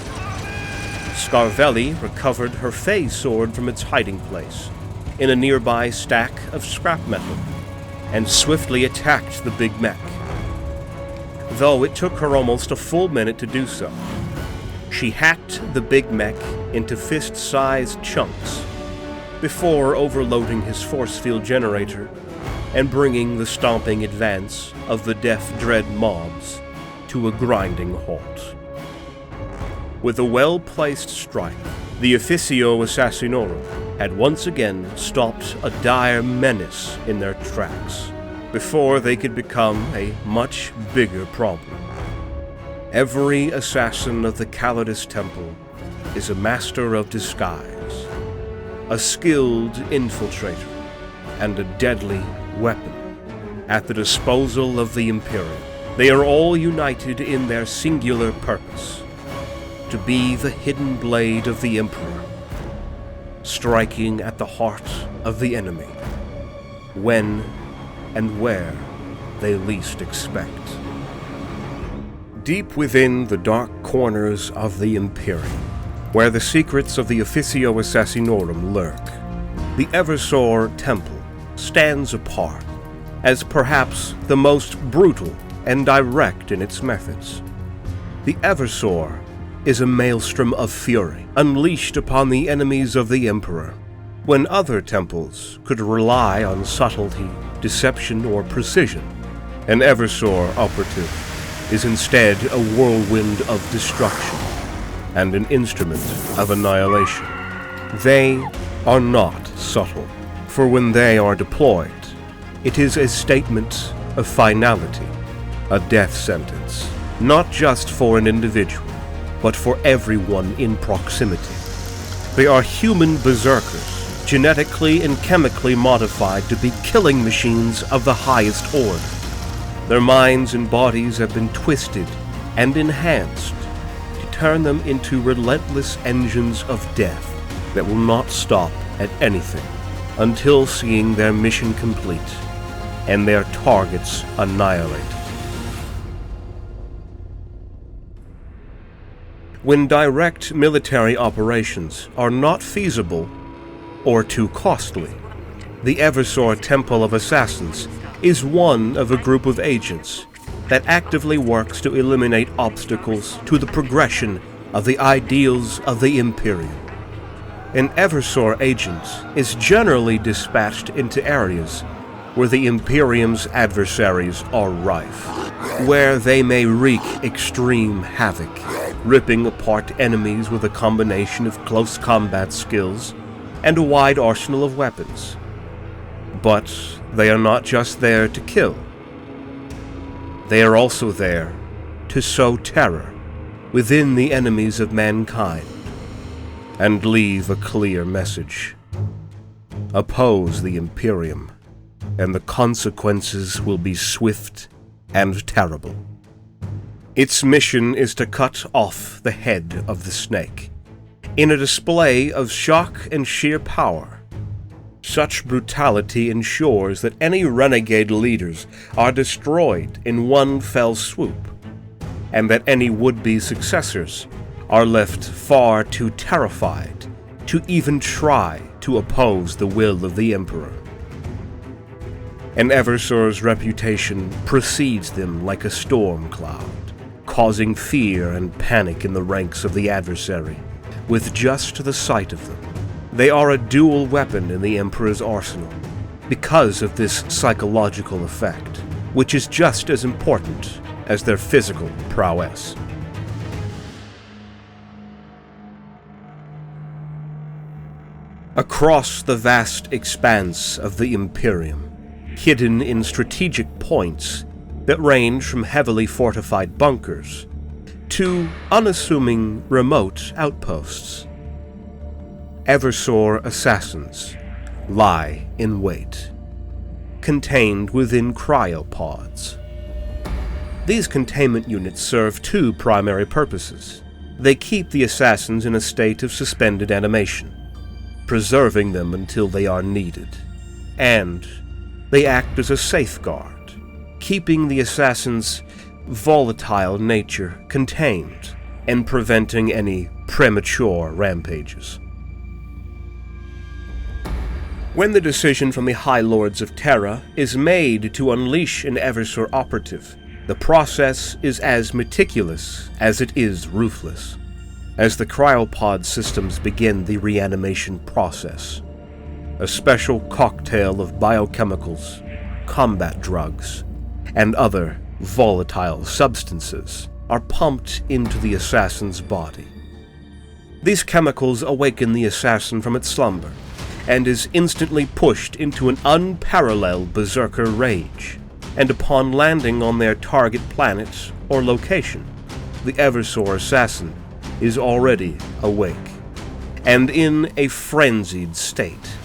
Scarvelli recovered her Fey sword from its hiding place in a nearby stack of scrap metal and swiftly attacked the Big Mech. Though it took her almost a full minute to do so, she hacked the Big Mech into fist-sized chunks before overloading his force field generator and bringing the stomping advance of the Death Dread mobs to a grinding halt. With a well-placed strike, the Officio Assassinorum had once again stopped a dire menace in their tracks before they could become a much bigger problem. Every assassin of the Callidus Temple is a master of disguise, a skilled infiltrator, and a deadly weapon at the disposal of the Imperium. They are all united in their singular purpose: to be the hidden blade of the Emperor, striking at the heart of the enemy, when and where they least expect. Deep within the dark corners of the Imperium, where the secrets of the Officio Assassinorum lurk, the Eversor Temple stands apart as perhaps the most brutal and direct in its methods. The Eversor is a maelstrom of fury unleashed upon the enemies of the Emperor, when other temples could rely on subtlety, deception, or precision. An Eversor operative is instead a whirlwind of destruction and an instrument of annihilation. They are not subtle, for when they are deployed, it is a statement of finality, a death sentence, not just for an individual, but for everyone in proximity. They are human berserkers, genetically and chemically modified to be killing machines of the highest order. Their minds and bodies have been twisted and enhanced to turn them into relentless engines of death that will not stop at anything until seeing their mission complete and their targets annihilated. When direct military operations are not feasible or too costly, the Eversor Temple of Assassins is one of a group of agents that actively works to eliminate obstacles to the progression of the ideals of the Imperium. An Eversor agent is generally dispatched into areas where the Imperium's adversaries are rife, where they may wreak extreme havoc, ripping apart enemies with a combination of close combat skills and a wide arsenal of weapons. But they are not just there to kill. They are also there to sow terror within the enemies of mankind and leave a clear message. Oppose the Imperium, and the consequences will be swift and terrible. Its mission is to cut off the head of the snake, in a display of shock and sheer power. Such brutality ensures that any renegade leaders are destroyed in one fell swoop, and that any would-be successors are left far too terrified to even try to oppose the will of the Emperor. And Eversor's reputation precedes them like a storm cloud, causing fear and panic in the ranks of the adversary, with just the sight of them. They are a dual weapon in the Emperor's arsenal, because of this psychological effect, which is just as important as their physical prowess. Across the vast expanse of the Imperium, hidden in strategic points that range from heavily fortified bunkers to unassuming remote outposts, Eversor assassins lie in wait, contained within cryopods. These containment units serve two primary purposes. They keep the assassins in a state of suspended animation, preserving them until they are needed, and they act as a safeguard, keeping the assassin's volatile nature contained and preventing any premature rampages. When the decision from the High Lords of Terra is made to unleash an Eversor operative, the process is as meticulous as it is ruthless. As the cryopod systems begin the reanimation process, a special cocktail of biochemicals, combat drugs, and other volatile substances are pumped into the assassin's body. These chemicals awaken the assassin from its slumber, and is instantly pushed into an unparalleled berserker rage, and upon landing on their target planet or location, the Eversor assassin is already awake, and in a frenzied state,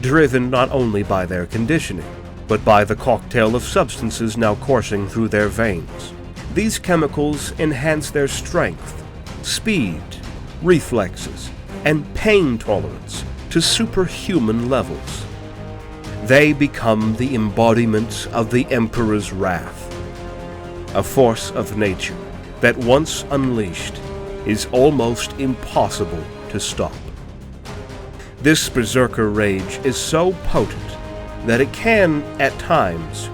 driven not only by their conditioning, but by the cocktail of substances now coursing through their veins. These chemicals enhance their strength, speed, reflexes, and pain tolerance to superhuman levels. They become the embodiment of the Emperor's wrath, a force of nature that once unleashed is almost impossible to stop. This berserker rage is so potent that it can, at times,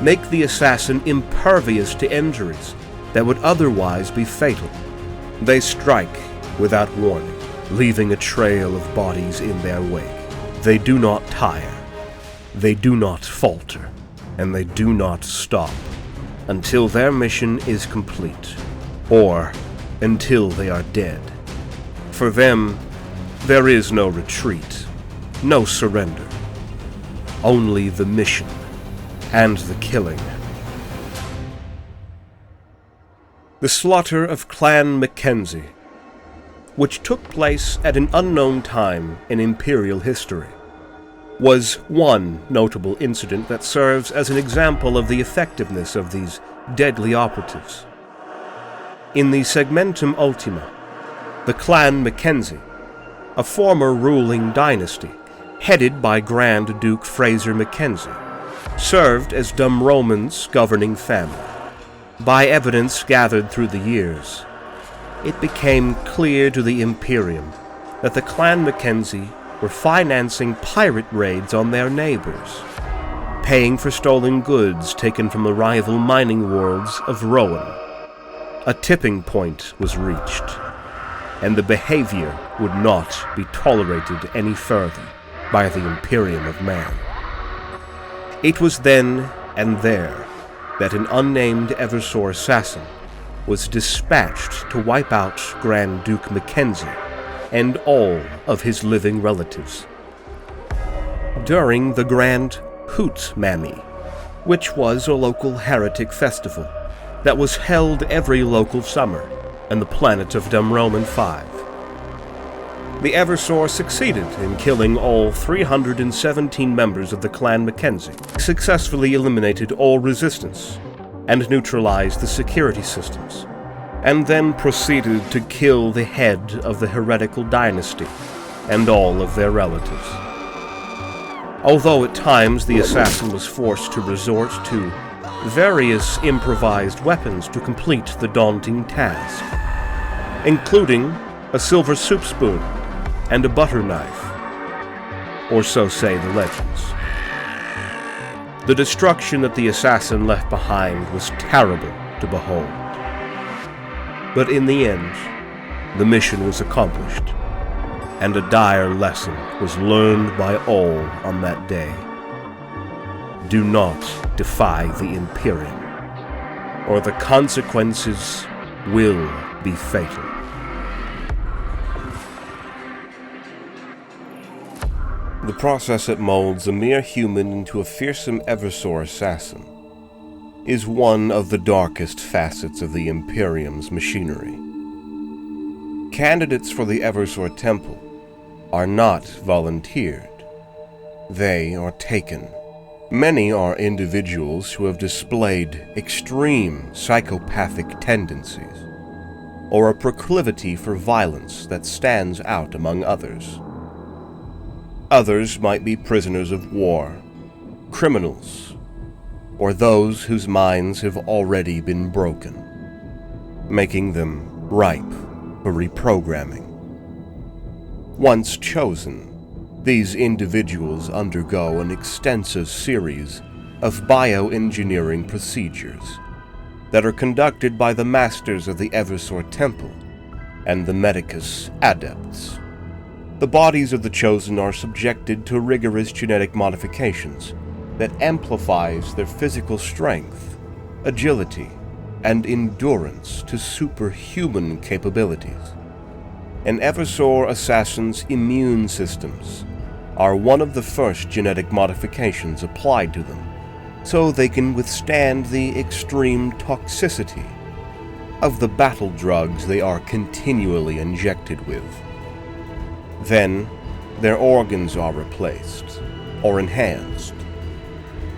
make the assassin impervious to injuries that would otherwise be fatal. They strike without warning, leaving a trail of bodies in their wake. They do not tire, they do not falter, and they do not stop until their mission is complete, or until they are dead. For them, there is no retreat, no surrender, only the mission and the killing. The slaughter of Clan Mackenzie, which took place at an unknown time in Imperial history, was one notable incident that serves as an example of the effectiveness of these deadly operatives. In the Segmentum Ultima, the Clan Mackenzie, a former ruling dynasty headed by Grand Duke Fraser Mackenzie, served as Dumb Roman's governing family. By evidence gathered through the years, it became clear to the Imperium that the Clan Mackenzie were financing pirate raids on their neighbors, paying for stolen goods taken from the rival mining worlds of Rowan. A tipping point was reached, and the behavior would not be tolerated any further by the Imperium of Man. It was then and there that an unnamed Eversor assassin was dispatched to wipe out Grand Duke Mackenzie and all of his living relatives during the Grand Hoot Mammy, which was a local heretic festival that was held every local summer on the planet of Dumroman 5. The Eversor succeeded in killing all 317 members of the Clan Mackenzie, successfully eliminated all resistance, and neutralized the security systems, and then proceeded to kill the head of the heretical dynasty and all of their relatives. Although at times the assassin was forced to resort to various improvised weapons to complete the daunting task, including a silver soup spoon and a butter knife, or so say the legends. The destruction that the assassin left behind was terrible to behold. But in the end, the mission was accomplished, and a dire lesson was learned by all on that day. Do not defy the Imperium, or the consequences will be fatal. The process that molds a mere human into a fearsome Eversor assassin is one of the darkest facets of the Imperium's machinery. Candidates for the Eversor Temple are not volunteered. They are taken. Many are individuals who have displayed extreme psychopathic tendencies, or a proclivity for violence that stands out among others. Others might be prisoners of war, criminals, or those whose minds have already been broken, making them ripe for reprogramming. Once chosen, these individuals undergo an extensive series of bioengineering procedures that are conducted by the masters of the Eversor Temple and the Medicus Adepts. The bodies of the chosen are subjected to rigorous genetic modifications that amplifies their physical strength, agility, and endurance to superhuman capabilities. An Eversor assassin's immune systems are one of the first genetic modifications applied to them, so they can withstand the extreme toxicity of the battle drugs they are continually injected with. Then, their organs are replaced or enhanced.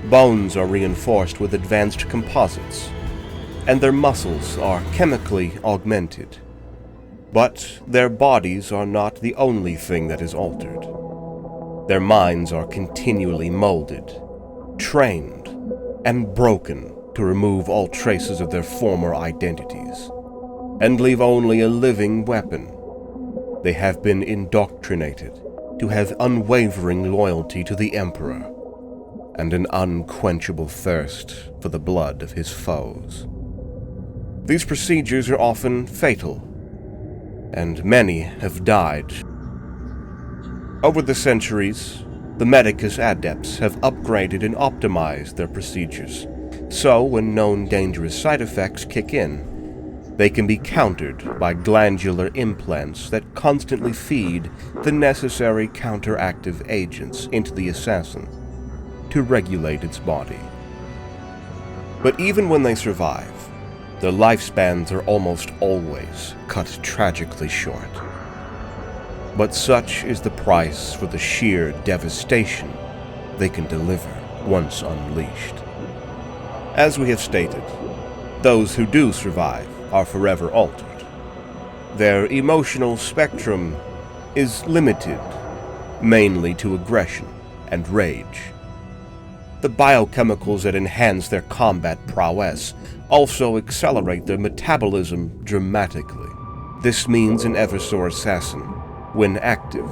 Bones are reinforced with advanced composites, and their muscles are chemically augmented. But their bodies are not the only thing that is altered. Their minds are continually molded, trained, and broken to remove all traces of their former identities, and leave only a living weapon. They have been indoctrinated to have unwavering loyalty to the Emperor and an unquenchable thirst for the blood of his foes. These procedures are often fatal, and many have died. Over the centuries, the Medicus Adepts have upgraded and optimized their procedures, so when known dangerous side effects kick in, they can be countered by glandular implants that constantly feed the necessary counteractive agents into the assassin to regulate its body. But even when they survive, their lifespans are almost always cut tragically short. But such is the price for the sheer devastation they can deliver once unleashed. As we have stated, those who do survive are forever altered. Their emotional spectrum is limited mainly to aggression and rage. The biochemicals that enhance their combat prowess also accelerate their metabolism dramatically. This means an Eversor assassin, when active,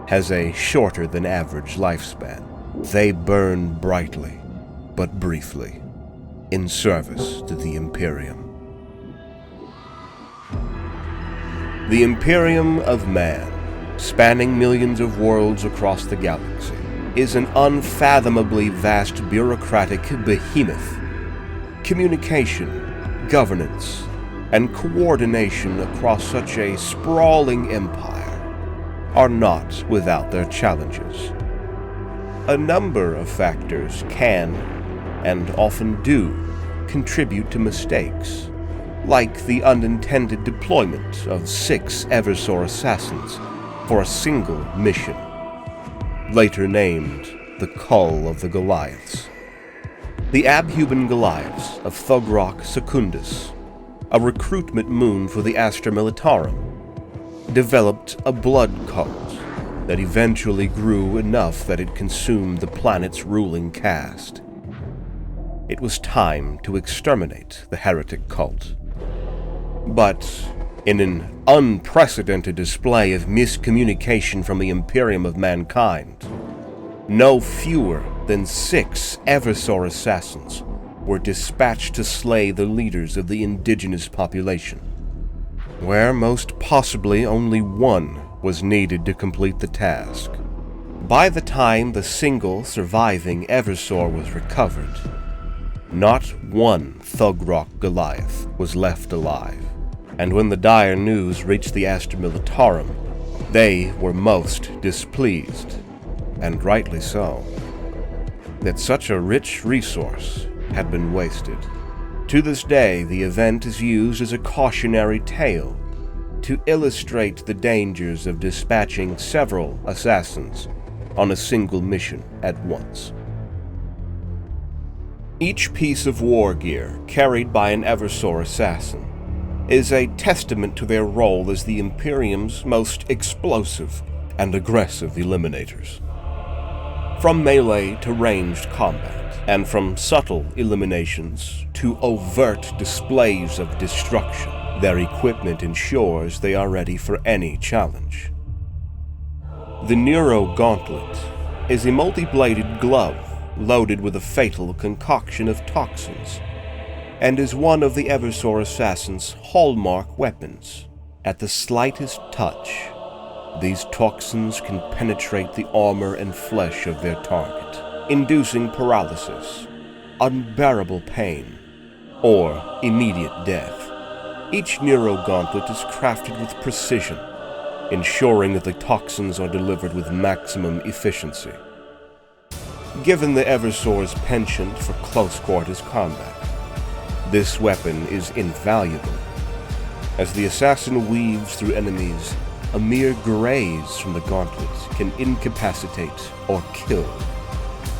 has a shorter than average lifespan. They burn brightly, but briefly, in service to the Imperium. The Imperium of Man, spanning millions of worlds across the galaxy, is an unfathomably vast bureaucratic behemoth, Communication, governance, and coordination across such a sprawling empire are not without their challenges. A number of factors can, and often do, contribute to mistakes, like the unintended deployment of 6 Eversor assassins for a single mission, later named the Cull of the Goliaths. The Abhuman Goliaths of Thugrock Secundus, a recruitment moon for the Astra Militarum, developed a blood cult that eventually grew enough that it consumed the planet's ruling caste. It was time to exterminate the heretic cult. But in an unprecedented display of miscommunication from the Imperium of mankind, no fewer than 6 Eversor assassins were dispatched to slay the leaders of the indigenous population, where most possibly only one was needed to complete the task. By the time the single surviving Eversor was recovered, not one Thugrock Goliath was left alive, and when the dire news reached the Astra Militarum, they were most displeased, and rightly so, that such a rich resource had been wasted. To this day, the event is used as a cautionary tale to illustrate the dangers of dispatching several assassins on a single mission at once. Each piece of war gear carried by an Eversor assassin is a testament to their role as the Imperium's most explosive and aggressive eliminators. From melee to ranged combat, and from subtle eliminations to overt displays of destruction, their equipment ensures they are ready for any challenge. The Nero Gauntlet is a multi-bladed glove loaded with a fatal concoction of toxins, and is one of the Eversor assassin's hallmark weapons. At the slightest touch, these toxins can penetrate the armor and flesh of their target, inducing paralysis, unbearable pain, or immediate death. Each Nero Gauntlet is crafted with precision, ensuring that the toxins are delivered with maximum efficiency. Given the Eversor's penchant for close-quarters combat, this weapon is invaluable. As the assassin weaves through enemies, a mere graze from the gauntlet can incapacitate or kill,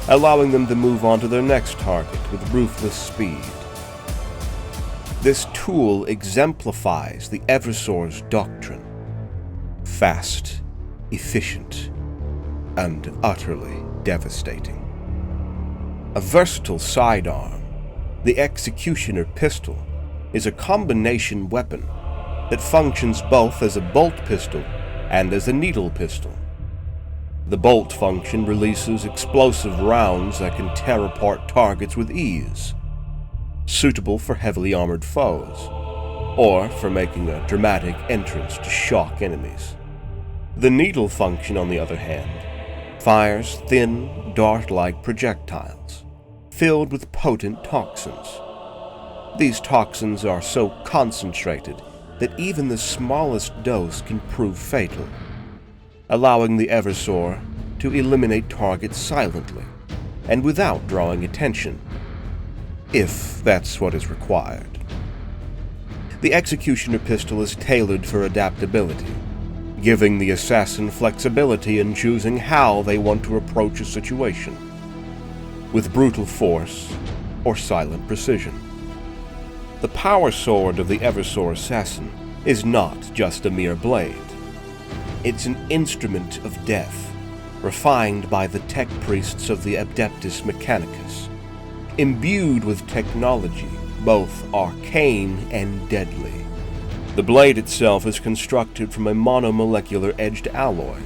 allowing them to move on to their next target with ruthless speed. This tool exemplifies the Eversor's doctrine: fast, efficient, and utterly devastating. A versatile sidearm, the Executioner Pistol is a combination weapon that functions both as a bolt pistol and as a needle pistol. The bolt function releases explosive rounds that can tear apart targets with ease, suitable for heavily armored foes, or for making a dramatic entrance to shock enemies. The needle function, on the other hand, fires thin, dart-like projectiles filled with potent toxins. These toxins are so concentrated that even the smallest dose can prove fatal, allowing the Eversor to eliminate targets silently and without drawing attention, if that's what is required. The Executioner Pistol is tailored for adaptability, giving the assassin flexibility in choosing how they want to approach a situation, with brutal force or silent precision. The power sword of the Eversor assassin is not just a mere blade. It's an instrument of death, refined by the tech priests of the Adeptus Mechanicus, imbued with technology both arcane and deadly. The blade itself is constructed from a monomolecular edged alloy,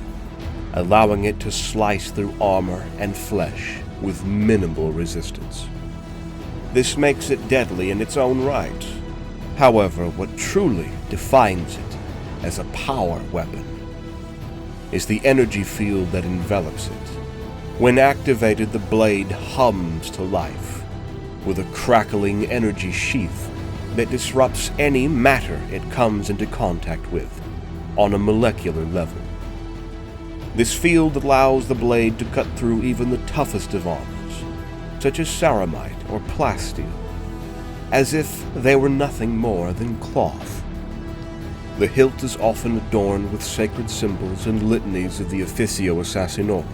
allowing it to slice through armor and flesh with minimal resistance. This makes it deadly in its own right. However, what truly defines it as a power weapon is the energy field that envelops it. When activated, the blade hums to life, with a crackling energy sheath that disrupts any matter it comes into contact with on a molecular level. This field allows the blade to cut through even the toughest of armors, such as ceramite or plasteel, as if they were nothing more than cloth. The hilt is often adorned with sacred symbols and litanies of the Officio Assassinorum,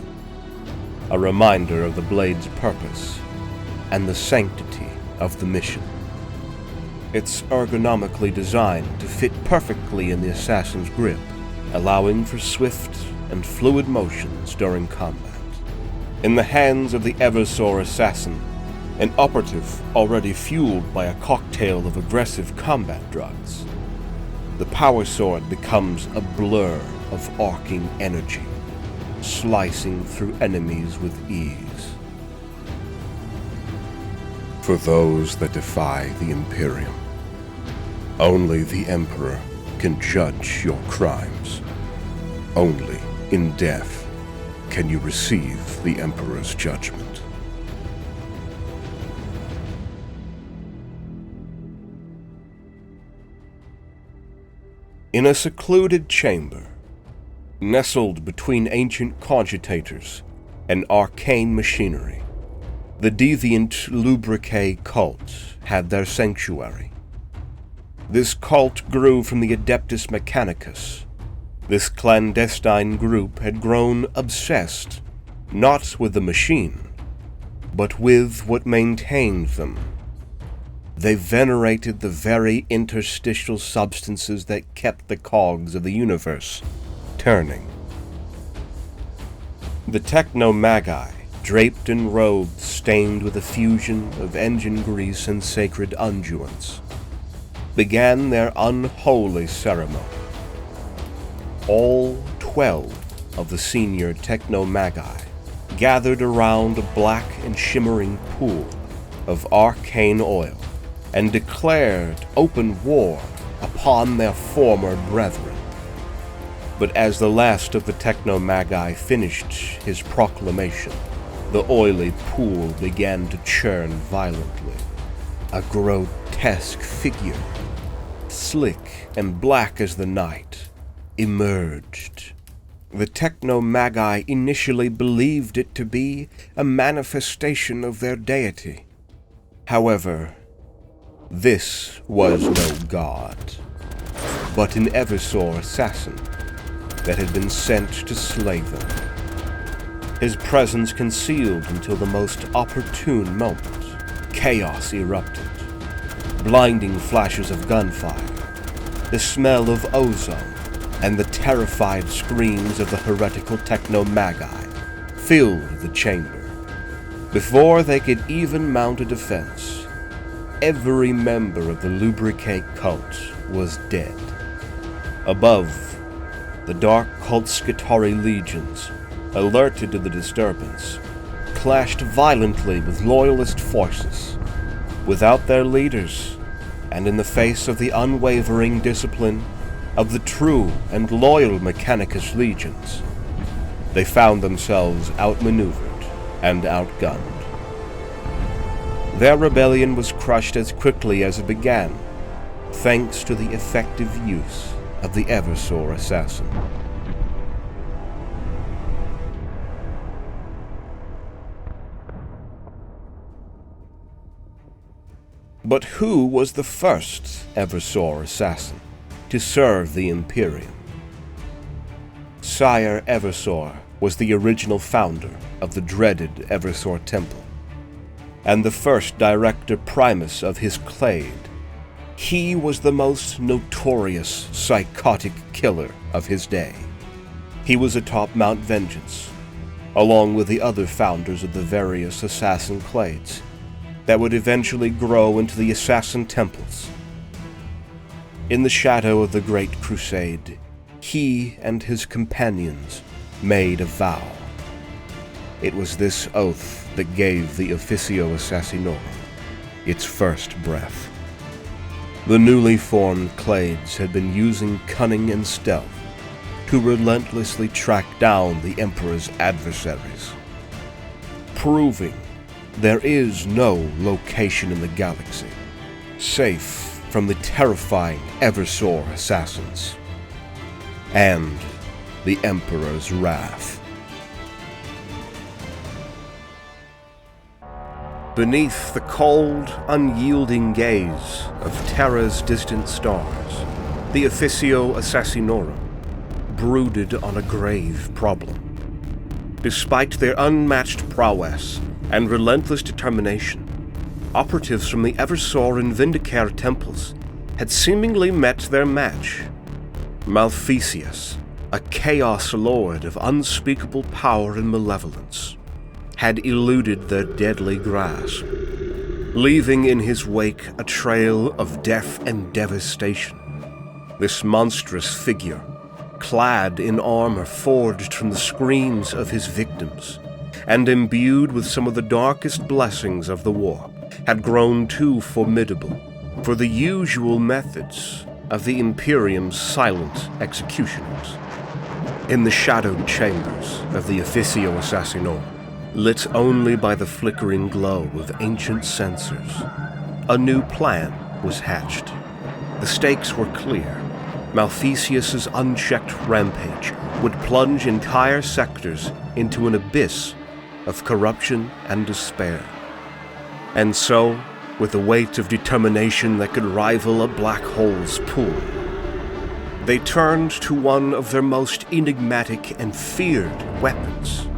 a reminder of the blade's purpose and the sanctity of the mission. It's ergonomically designed to fit perfectly in the assassin's grip, allowing for swift and fluid motions during combat. In the hands of the Eversor assassin, an operative already fueled by a cocktail of aggressive combat drugs, the power sword becomes a blur of arcing energy, slicing through enemies with ease. For those that defy the Imperium, only the Emperor can judge your crimes. Only in death can you receive the Emperor's judgment. In a secluded chamber, nestled between ancient cogitators and arcane machinery, the deviant Vindicare cult had their sanctuary. This cult grew from the Adeptus Mechanicus. This clandestine group had grown obsessed, not with the machine, but with what maintained them. They venerated the very interstitial substances that kept the cogs of the universe turning. The Techno-Magi, draped in robes stained with a fusion of engine grease and sacred unguents, began their unholy ceremony. All 12 of the senior Techno-Magi gathered around a black and shimmering pool of arcane oil and declared open war upon their former brethren. But as the last of the Techno-Magi finished his proclamation, the oily pool began to churn violently. A grotesque figure, slick and black as the night, emerged. The Techno-Magi initially believed it to be a manifestation of their deity. However, this was no god, but an Eversor assassin that had been sent to slay them. His presence concealed until the most opportune moment. Chaos erupted. Blinding flashes of gunfire, the smell of ozone, and the terrified screams of the heretical Techno-Magi filled the chamber. Before they could even mount a defense, every member of the Vindicare cult was dead. Above, the dark Culexus legions, alerted to the disturbance, clashed violently with loyalist forces. Without their leaders, and in the face of the unwavering discipline of the true and loyal Mechanicus legions, they found themselves outmaneuvered and outgunned. Their rebellion was crushed as quickly as it began, thanks to the effective use of the Eversor assassin. But who was the first Eversor assassin to serve the Imperium? Sire Eversor was the original founder of the dreaded Eversor Temple, and the first Director Primus of his clade. He was the most notorious psychotic killer of his day. He was atop Mount Vengeance, along with the other founders of the various assassin clades that would eventually grow into the Assassin Temples. In the shadow of the Great Crusade, he and his companions made a vow. It was this oath that gave the Officio Assassinorum its first breath. The newly formed clades had been using cunning and stealth to relentlessly track down the Emperor's adversaries, proving There is no location in the galaxy safe from the terrifying Eversor assassins and the Emperor's wrath. Beneath the cold, unyielding gaze of Terra's distant stars, the Officio Assassinorum brooded on a grave problem. Despite their unmatched prowess and relentless determination, operatives from the Eversor and Vindicare temples had seemingly met their match. Malfecius, a chaos lord of unspeakable power and malevolence, had eluded their deadly grasp, leaving in his wake a trail of death and devastation. This monstrous figure, clad in armor forged from the screams of his victims, and imbued with some of the darkest blessings of the warp, had grown too formidable for the usual methods of the Imperium's silent executioners. In the shadowed chambers of the Officio Assassinorum, lit only by the flickering glow of ancient censers, a new plan was hatched. The stakes were clear. Malfecius's unchecked rampage would plunge entire sectors into an abyss of corruption and despair. And so, with a weight of determination that could rival a black hole's pull, they turned to one of their most enigmatic and feared weapons.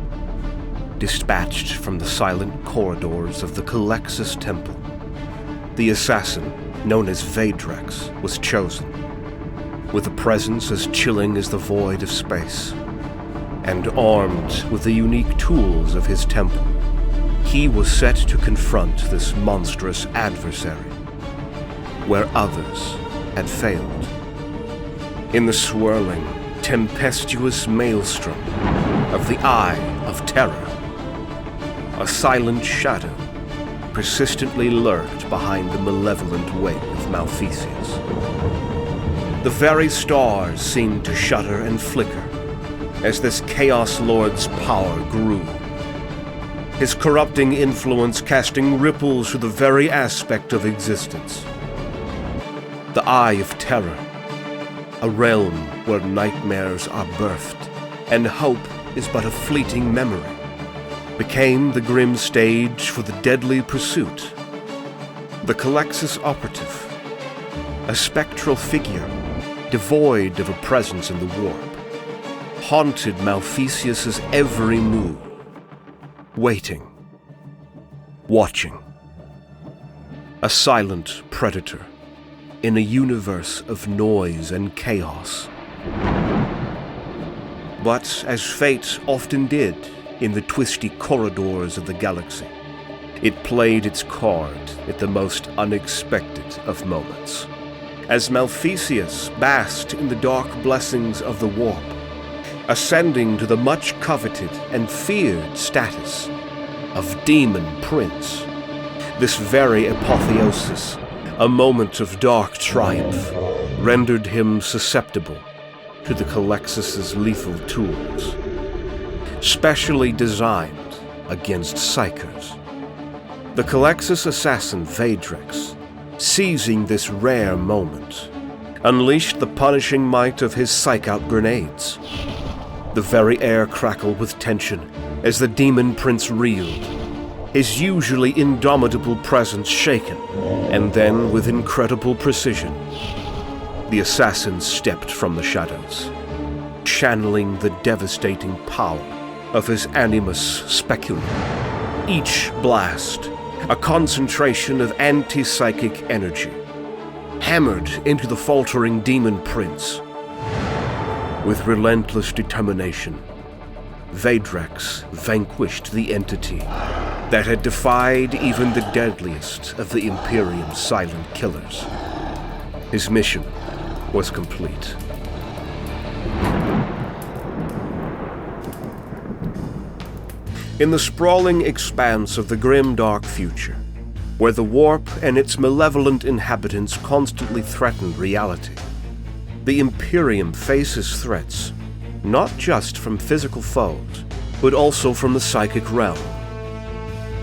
Dispatched from the silent corridors of the Culexus temple, the assassin, known as Vadrex, was chosen. With a presence as chilling as the void of space, and armed with the unique tools of his temple, he was set to confront this monstrous adversary, where others had failed. In the swirling, tempestuous maelstrom of the Eye of Terror, a silent shadow persistently lurked behind the malevolent wake of Malfecius. The very stars seemed to shudder and flicker as this Chaos Lord's power grew, his corrupting influence casting ripples through the very aspect of existence. The Eye of Terror, a realm where nightmares are birthed and hope is but a fleeting memory, became the grim stage for the deadly pursuit. The Culexus operative, a spectral figure devoid of a presence in the warp, haunted Malfecius's every move, waiting, watching. A silent predator in a universe of noise and chaos. But as fate often did in the twisty corridors of the galaxy, it played its card at the most unexpected of moments. As Malfecius basked in the dark blessings of the warp, ascending to the much-coveted and feared status of Demon Prince. This very apotheosis, a moment of dark triumph, rendered him susceptible to the Culexus's lethal tools, specially designed against psychers. The Culexus assassin Vadrex, seizing this rare moment, unleashed the punishing might of his psych-out grenades. The very air crackled with tension as the Demon Prince reeled, his usually indomitable presence shaken, and then, with incredible precision, the assassin stepped from the shadows, channeling the devastating power of his animus speculum. Each blast, a concentration of anti-psychic energy, hammered into the faltering Demon Prince. With relentless determination, Vadrex vanquished the entity that had defied even the deadliest of the Imperium's silent killers. His mission was complete. In the sprawling expanse of the grim dark future, where the warp and its malevolent inhabitants constantly threatened reality, the Imperium faces threats not just from physical foes, but also from the psychic realm.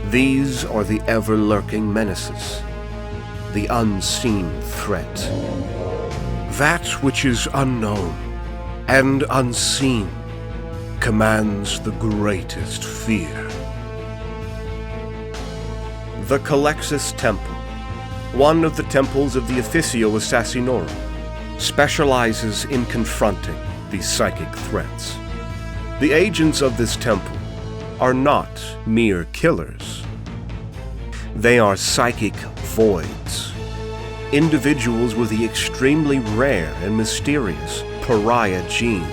These are the ever-lurking menaces, the unseen threat. That which is unknown and unseen commands the greatest fear. The Culexus Temple, one of the temples of the Officio Assassinorum, specializes in confronting these psychic threats. The agents of this temple are not mere killers. They are psychic voids, individuals with the extremely rare and mysterious pariah gene.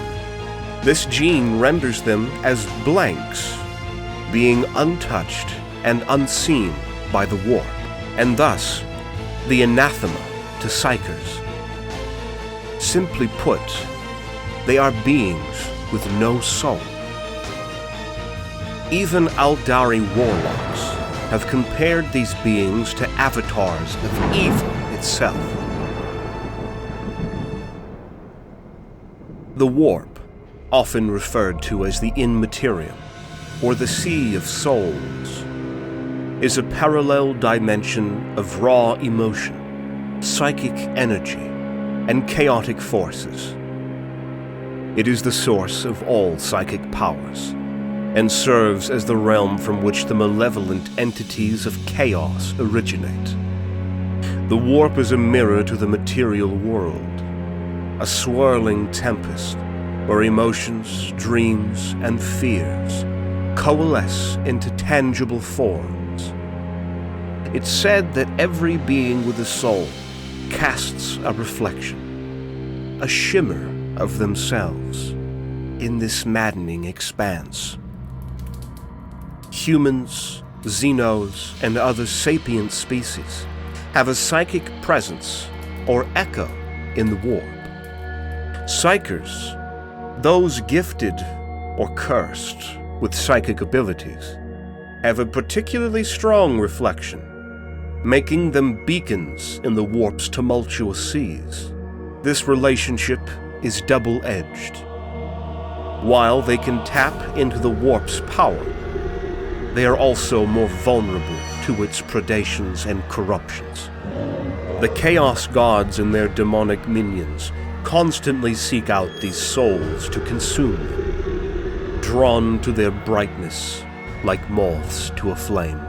This gene renders them as blanks, being untouched and unseen by the warp, and thus the anathema to psychers. Simply put, they are beings with no soul. Even Aldari warlocks have compared these beings to avatars of evil itself. The warp, often referred to as the Imperium, or the Sea of Souls, is a parallel dimension of raw emotion, psychic energy, and chaotic forces. It is the source of all psychic powers, and serves as the realm from which the malevolent entities of chaos originate. The warp is a mirror to the material world, a swirling tempest where emotions, dreams, and fears coalesce into tangible forms. It's said that every being with a soul casts a reflection, a shimmer of themselves in this maddening expanse. Humans, xenos, and other sapient species have a psychic presence or echo in the warp. Psychers, those gifted or cursed with psychic abilities, have a particularly strong reflection, making them beacons in the warp's tumultuous seas. This relationship is double-edged. While they can tap into the warp's power, they are also more vulnerable to its predations and corruptions. The Chaos Gods and their demonic minions constantly seek out these souls to consume them, drawn to their brightness like moths to a flame.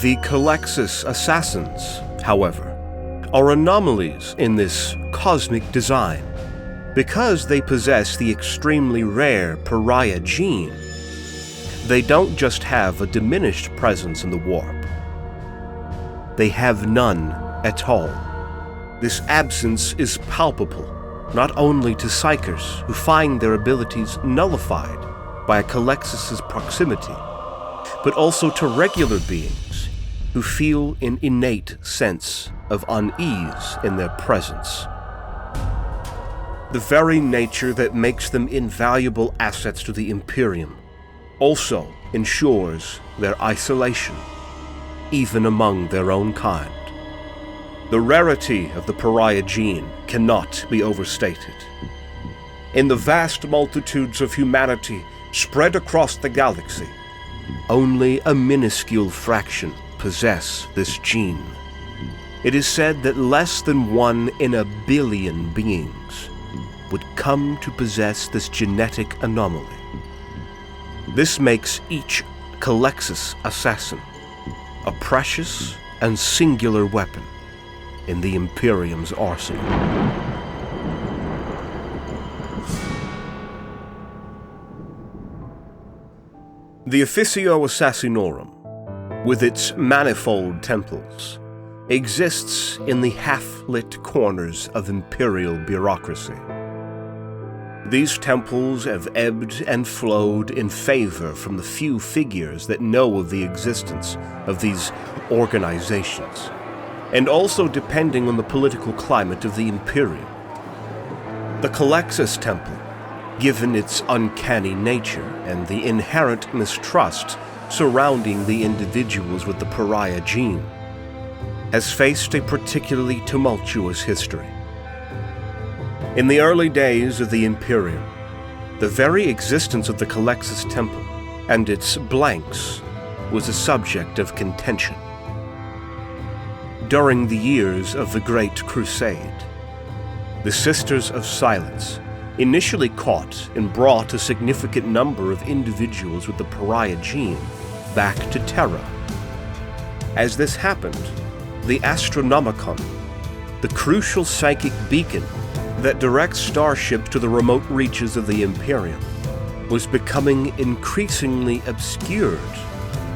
The Culexus assassins, however, are anomalies in this cosmic design. Because they possess the extremely rare pariah gene, they don't just have a diminished presence in the warp. They have none at all. This absence is palpable, not only to psychers who find their abilities nullified by a Culexus's proximity, but also to regular beings who feel an innate sense of unease in their presence. The very nature that makes them invaluable assets to the Imperium also ensures their isolation, even among their own kind. The rarity of the pariah gene cannot be overstated. In the vast multitudes of humanity spread across the galaxy, only a minuscule fraction possess this gene. It is said that less than 1 in a billion beings would come to possess this genetic anomaly. This makes each Culexus assassin a precious and singular weapon in the Imperium's arsenal. The Officio Assassinorum, with its manifold temples, exists in the half-lit corners of imperial bureaucracy. These temples have ebbed and flowed in favor from the few figures that know of the existence of these organizations, and also depending on the political climate of the Imperium. The Culexus Temple, given its uncanny nature and the inherent mistrust surrounding the individuals with the pariah gene, has faced a particularly tumultuous history. In the early days of the Imperium, the very existence of the Culexus Temple and its blanks was a subject of contention. During the years of the Great Crusade, the Sisters of Silence initially caught and brought a significant number of individuals with the pariah gene back to Terra. As this happened, the Astronomicon, the crucial psychic beacon that directs starships to the remote reaches of the Imperium, was becoming increasingly obscured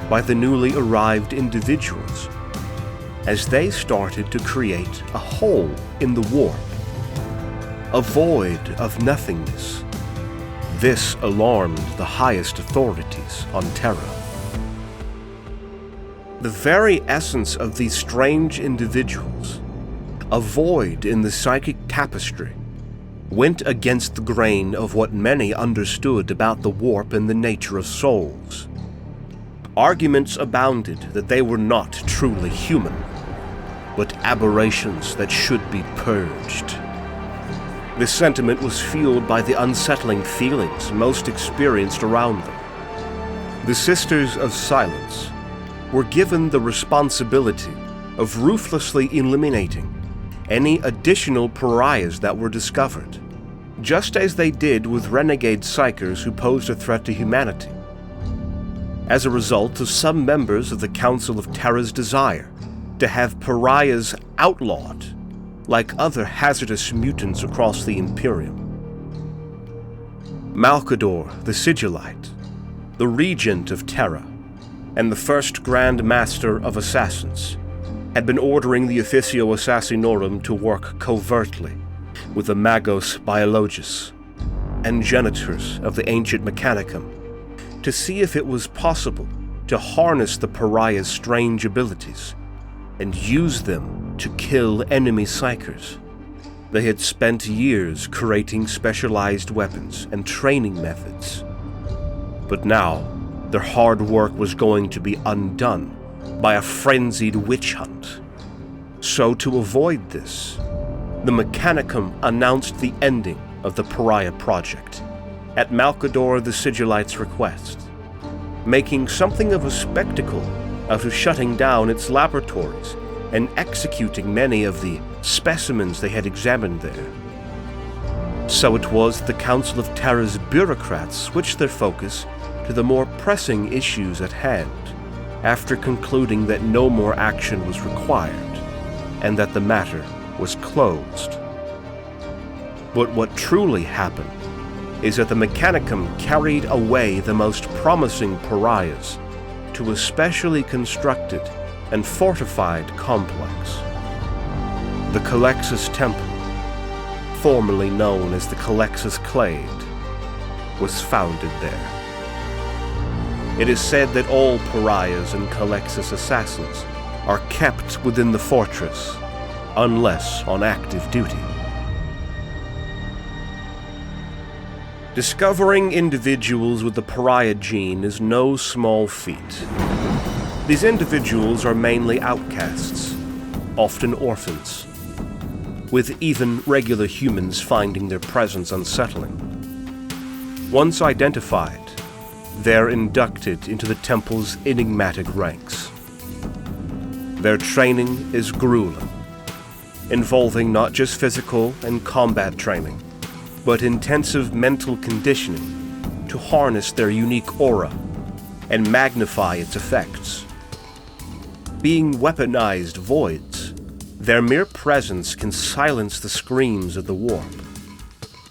by the newly arrived individuals as they started to create a hole in the warp, a void of nothingness. This alarmed the highest authorities on Terra. The very essence of these strange individuals, a void in the psychic tapestry, went against the grain of what many understood about the warp and the nature of souls. Arguments abounded that they were not truly human, but aberrations that should be purged. This sentiment was fueled by the unsettling feelings most experienced around them. The Sisters of Silence were given the responsibility of ruthlessly eliminating any additional pariahs that were discovered, just as they did with renegade psychers who posed a threat to humanity. As a result of some members of the Council of Terra's desire to have pariahs outlawed, like other hazardous mutants across the Imperium. Malcador, the Sigillite, the Regent of Terra, and the first Grand Master of Assassins, had been ordering the Officio Assassinorum to work covertly with the Magos Biologus and Genitors of the ancient Mechanicum to see if it was possible to harness the pariah's strange abilities and use them to kill enemy psychers. They had spent years creating specialized weapons and training methods. But now, their hard work was going to be undone by a frenzied witch hunt. So to avoid this, the Mechanicum announced the ending of the Pariah Project, at Malcador the Sigillite's request, making something of a spectacle out of shutting down its laboratories and executing many of the specimens they had examined there. So it was the Council of Terra's bureaucrats switched their focus to the more pressing issues at hand, after concluding that no more action was required, and that the matter was closed. But what truly happened is that the Mechanicum carried away the most promising pariahs to a specially constructed and fortified complex. The Culexus Temple, formerly known as the Culexus Clade, was founded there. It is said that all pariahs and Culexus assassins are kept within the fortress, unless on active duty. Discovering individuals with the pariah gene is no small feat. These individuals are mainly outcasts, often orphans, with even regular humans finding their presence unsettling. Once identified, they're inducted into the temple's enigmatic ranks. Their training is grueling, involving not just physical and combat training, but intensive mental conditioning to harness their unique aura and magnify its effects. Being weaponized voids, their mere presence can silence the screams of the warp,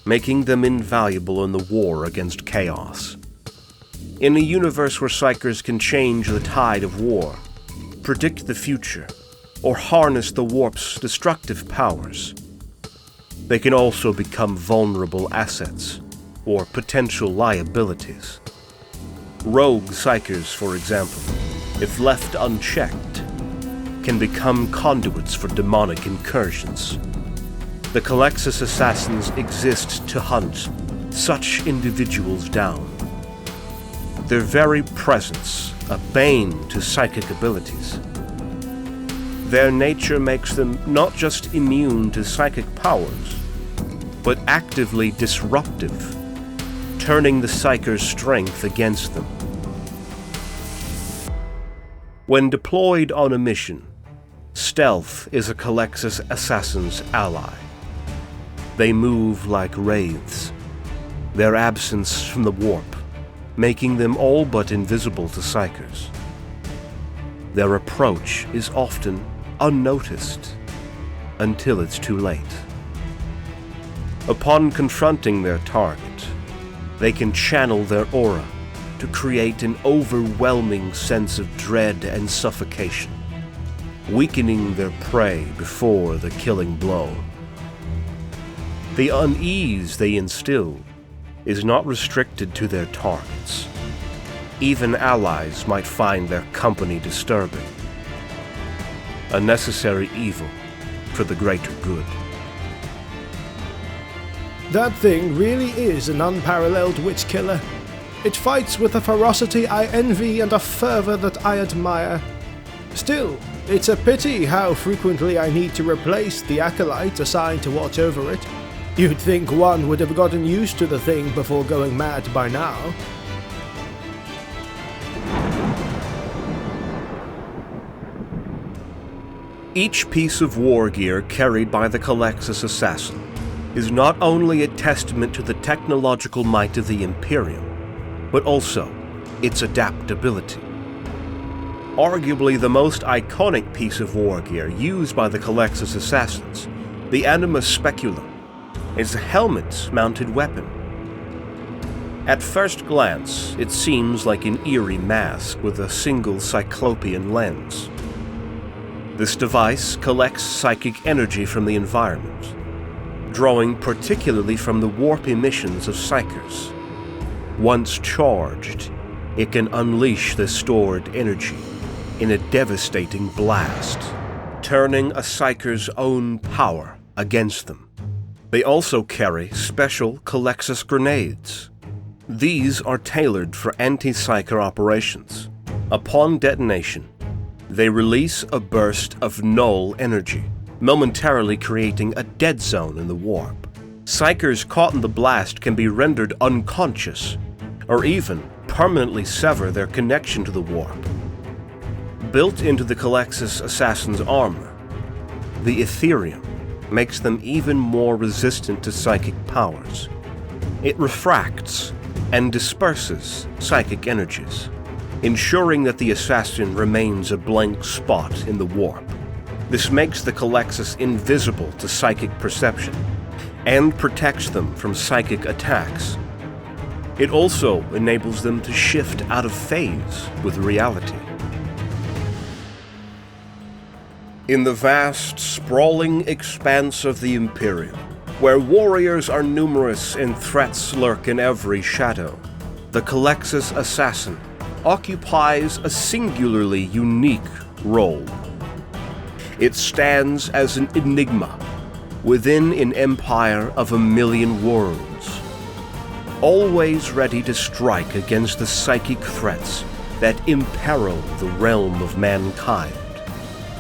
making them invaluable in the war against chaos. In a universe where psychers can change the tide of war, predict the future, or harness the warp's destructive powers, they can also become vulnerable assets or potential liabilities. Rogue psychers, for example, if left unchecked, can become conduits for demonic incursions. The Culexus assassins exist to hunt such individuals down. Their very presence a bane to psychic abilities. Their nature makes them not just immune to psychic powers, but actively disruptive, turning the psyker's strength against them. When deployed on a mission, stealth is a Culexus assassin's ally. They move like wraiths, their absence from the warp making them all but invisible to psychers. Their approach is often unnoticed until it's too late. Upon confronting their target, they can channel their aura to create an overwhelming sense of dread and suffocation, weakening their prey before the killing blow. The unease they instill is not restricted to their targets. Even allies might find their company disturbing. A necessary evil for the greater good. That thing really is an unparalleled witch killer. It fights with a ferocity I envy and a fervor that I admire. Still, it's a pity how frequently I need to replace the acolyte assigned to watch over it. You'd think one would have gotten used to the thing before going mad by now. Each piece of war gear carried by the Culexus assassin is not only a testament to the technological might of the Imperium, but also its adaptability. Arguably the most iconic piece of war gear used by the Culexus assassins, the Animus Speculum, is a helmet-mounted weapon. At first glance, it seems like an eerie mask with a single cyclopean lens. This device collects psychic energy from the environment, drawing particularly from the warp emissions of psychers. Once charged, it can unleash the stored energy in a devastating blast, turning a psycher's own power against them. They also carry special Culexus grenades. These are tailored for anti-psyker operations. Upon detonation, they release a burst of null energy, momentarily creating a dead zone in the warp. Psychers caught in the blast can be rendered unconscious, or even permanently sever their connection to the warp. Built into the Culexus assassin's armor, the Imperium makes them even more resistant to psychic powers. It refracts and disperses psychic energies, ensuring that the assassin remains a blank spot in the warp. This makes the Culexus invisible to psychic perception and protects them from psychic attacks. It also enables them to shift out of phase with reality. In the vast, sprawling expanse of the Imperium, where warriors are numerous and threats lurk in every shadow, the Culexus assassin occupies a singularly unique role. It stands as an enigma within an empire of a million worlds, always ready to strike against the psychic threats that imperil the realm of mankind.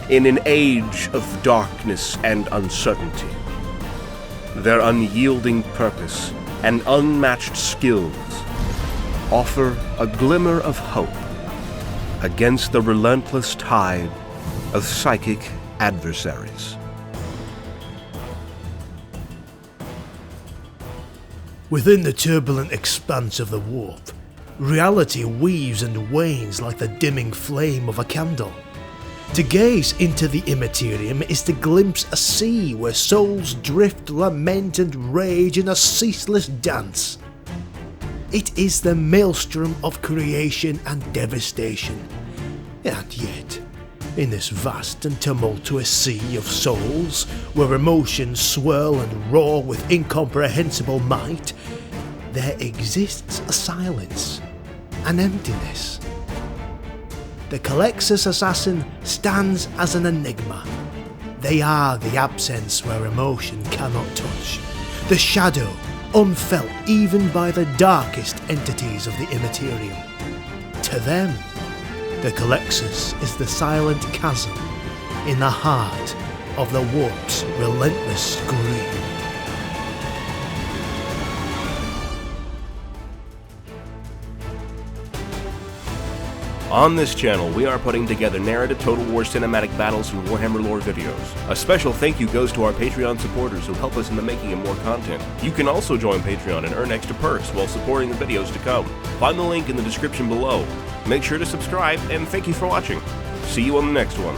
In an age of darkness and uncertainty, their unyielding purpose and unmatched skills offer a glimmer of hope against the relentless tide of psychic adversaries. Within the turbulent expanse of the warp, reality weaves and wanes like the dimming flame of a candle. To gaze into the Imperium is to glimpse a sea where souls drift, lament and rage in a ceaseless dance. It is the maelstrom of creation and devastation. And yet, in this vast and tumultuous sea of souls, where emotions swirl and roar with incomprehensible might, there exists a silence, an emptiness. The Culexus assassin stands as an enigma. They are the absence where emotion cannot touch, the shadow unfelt even by the darkest entities of the Imperium. To them, the Culexus is the silent chasm in the heart of the warp's relentless scream. On this channel, we are putting together narrative Total War cinematic battles and Warhammer lore videos. A special thank you goes to our Patreon supporters who help us in the making of more content. You can also join Patreon and earn extra perks while supporting the videos to come. Find the link in the description below. Make sure to subscribe, and thank you for watching. See you on the next one.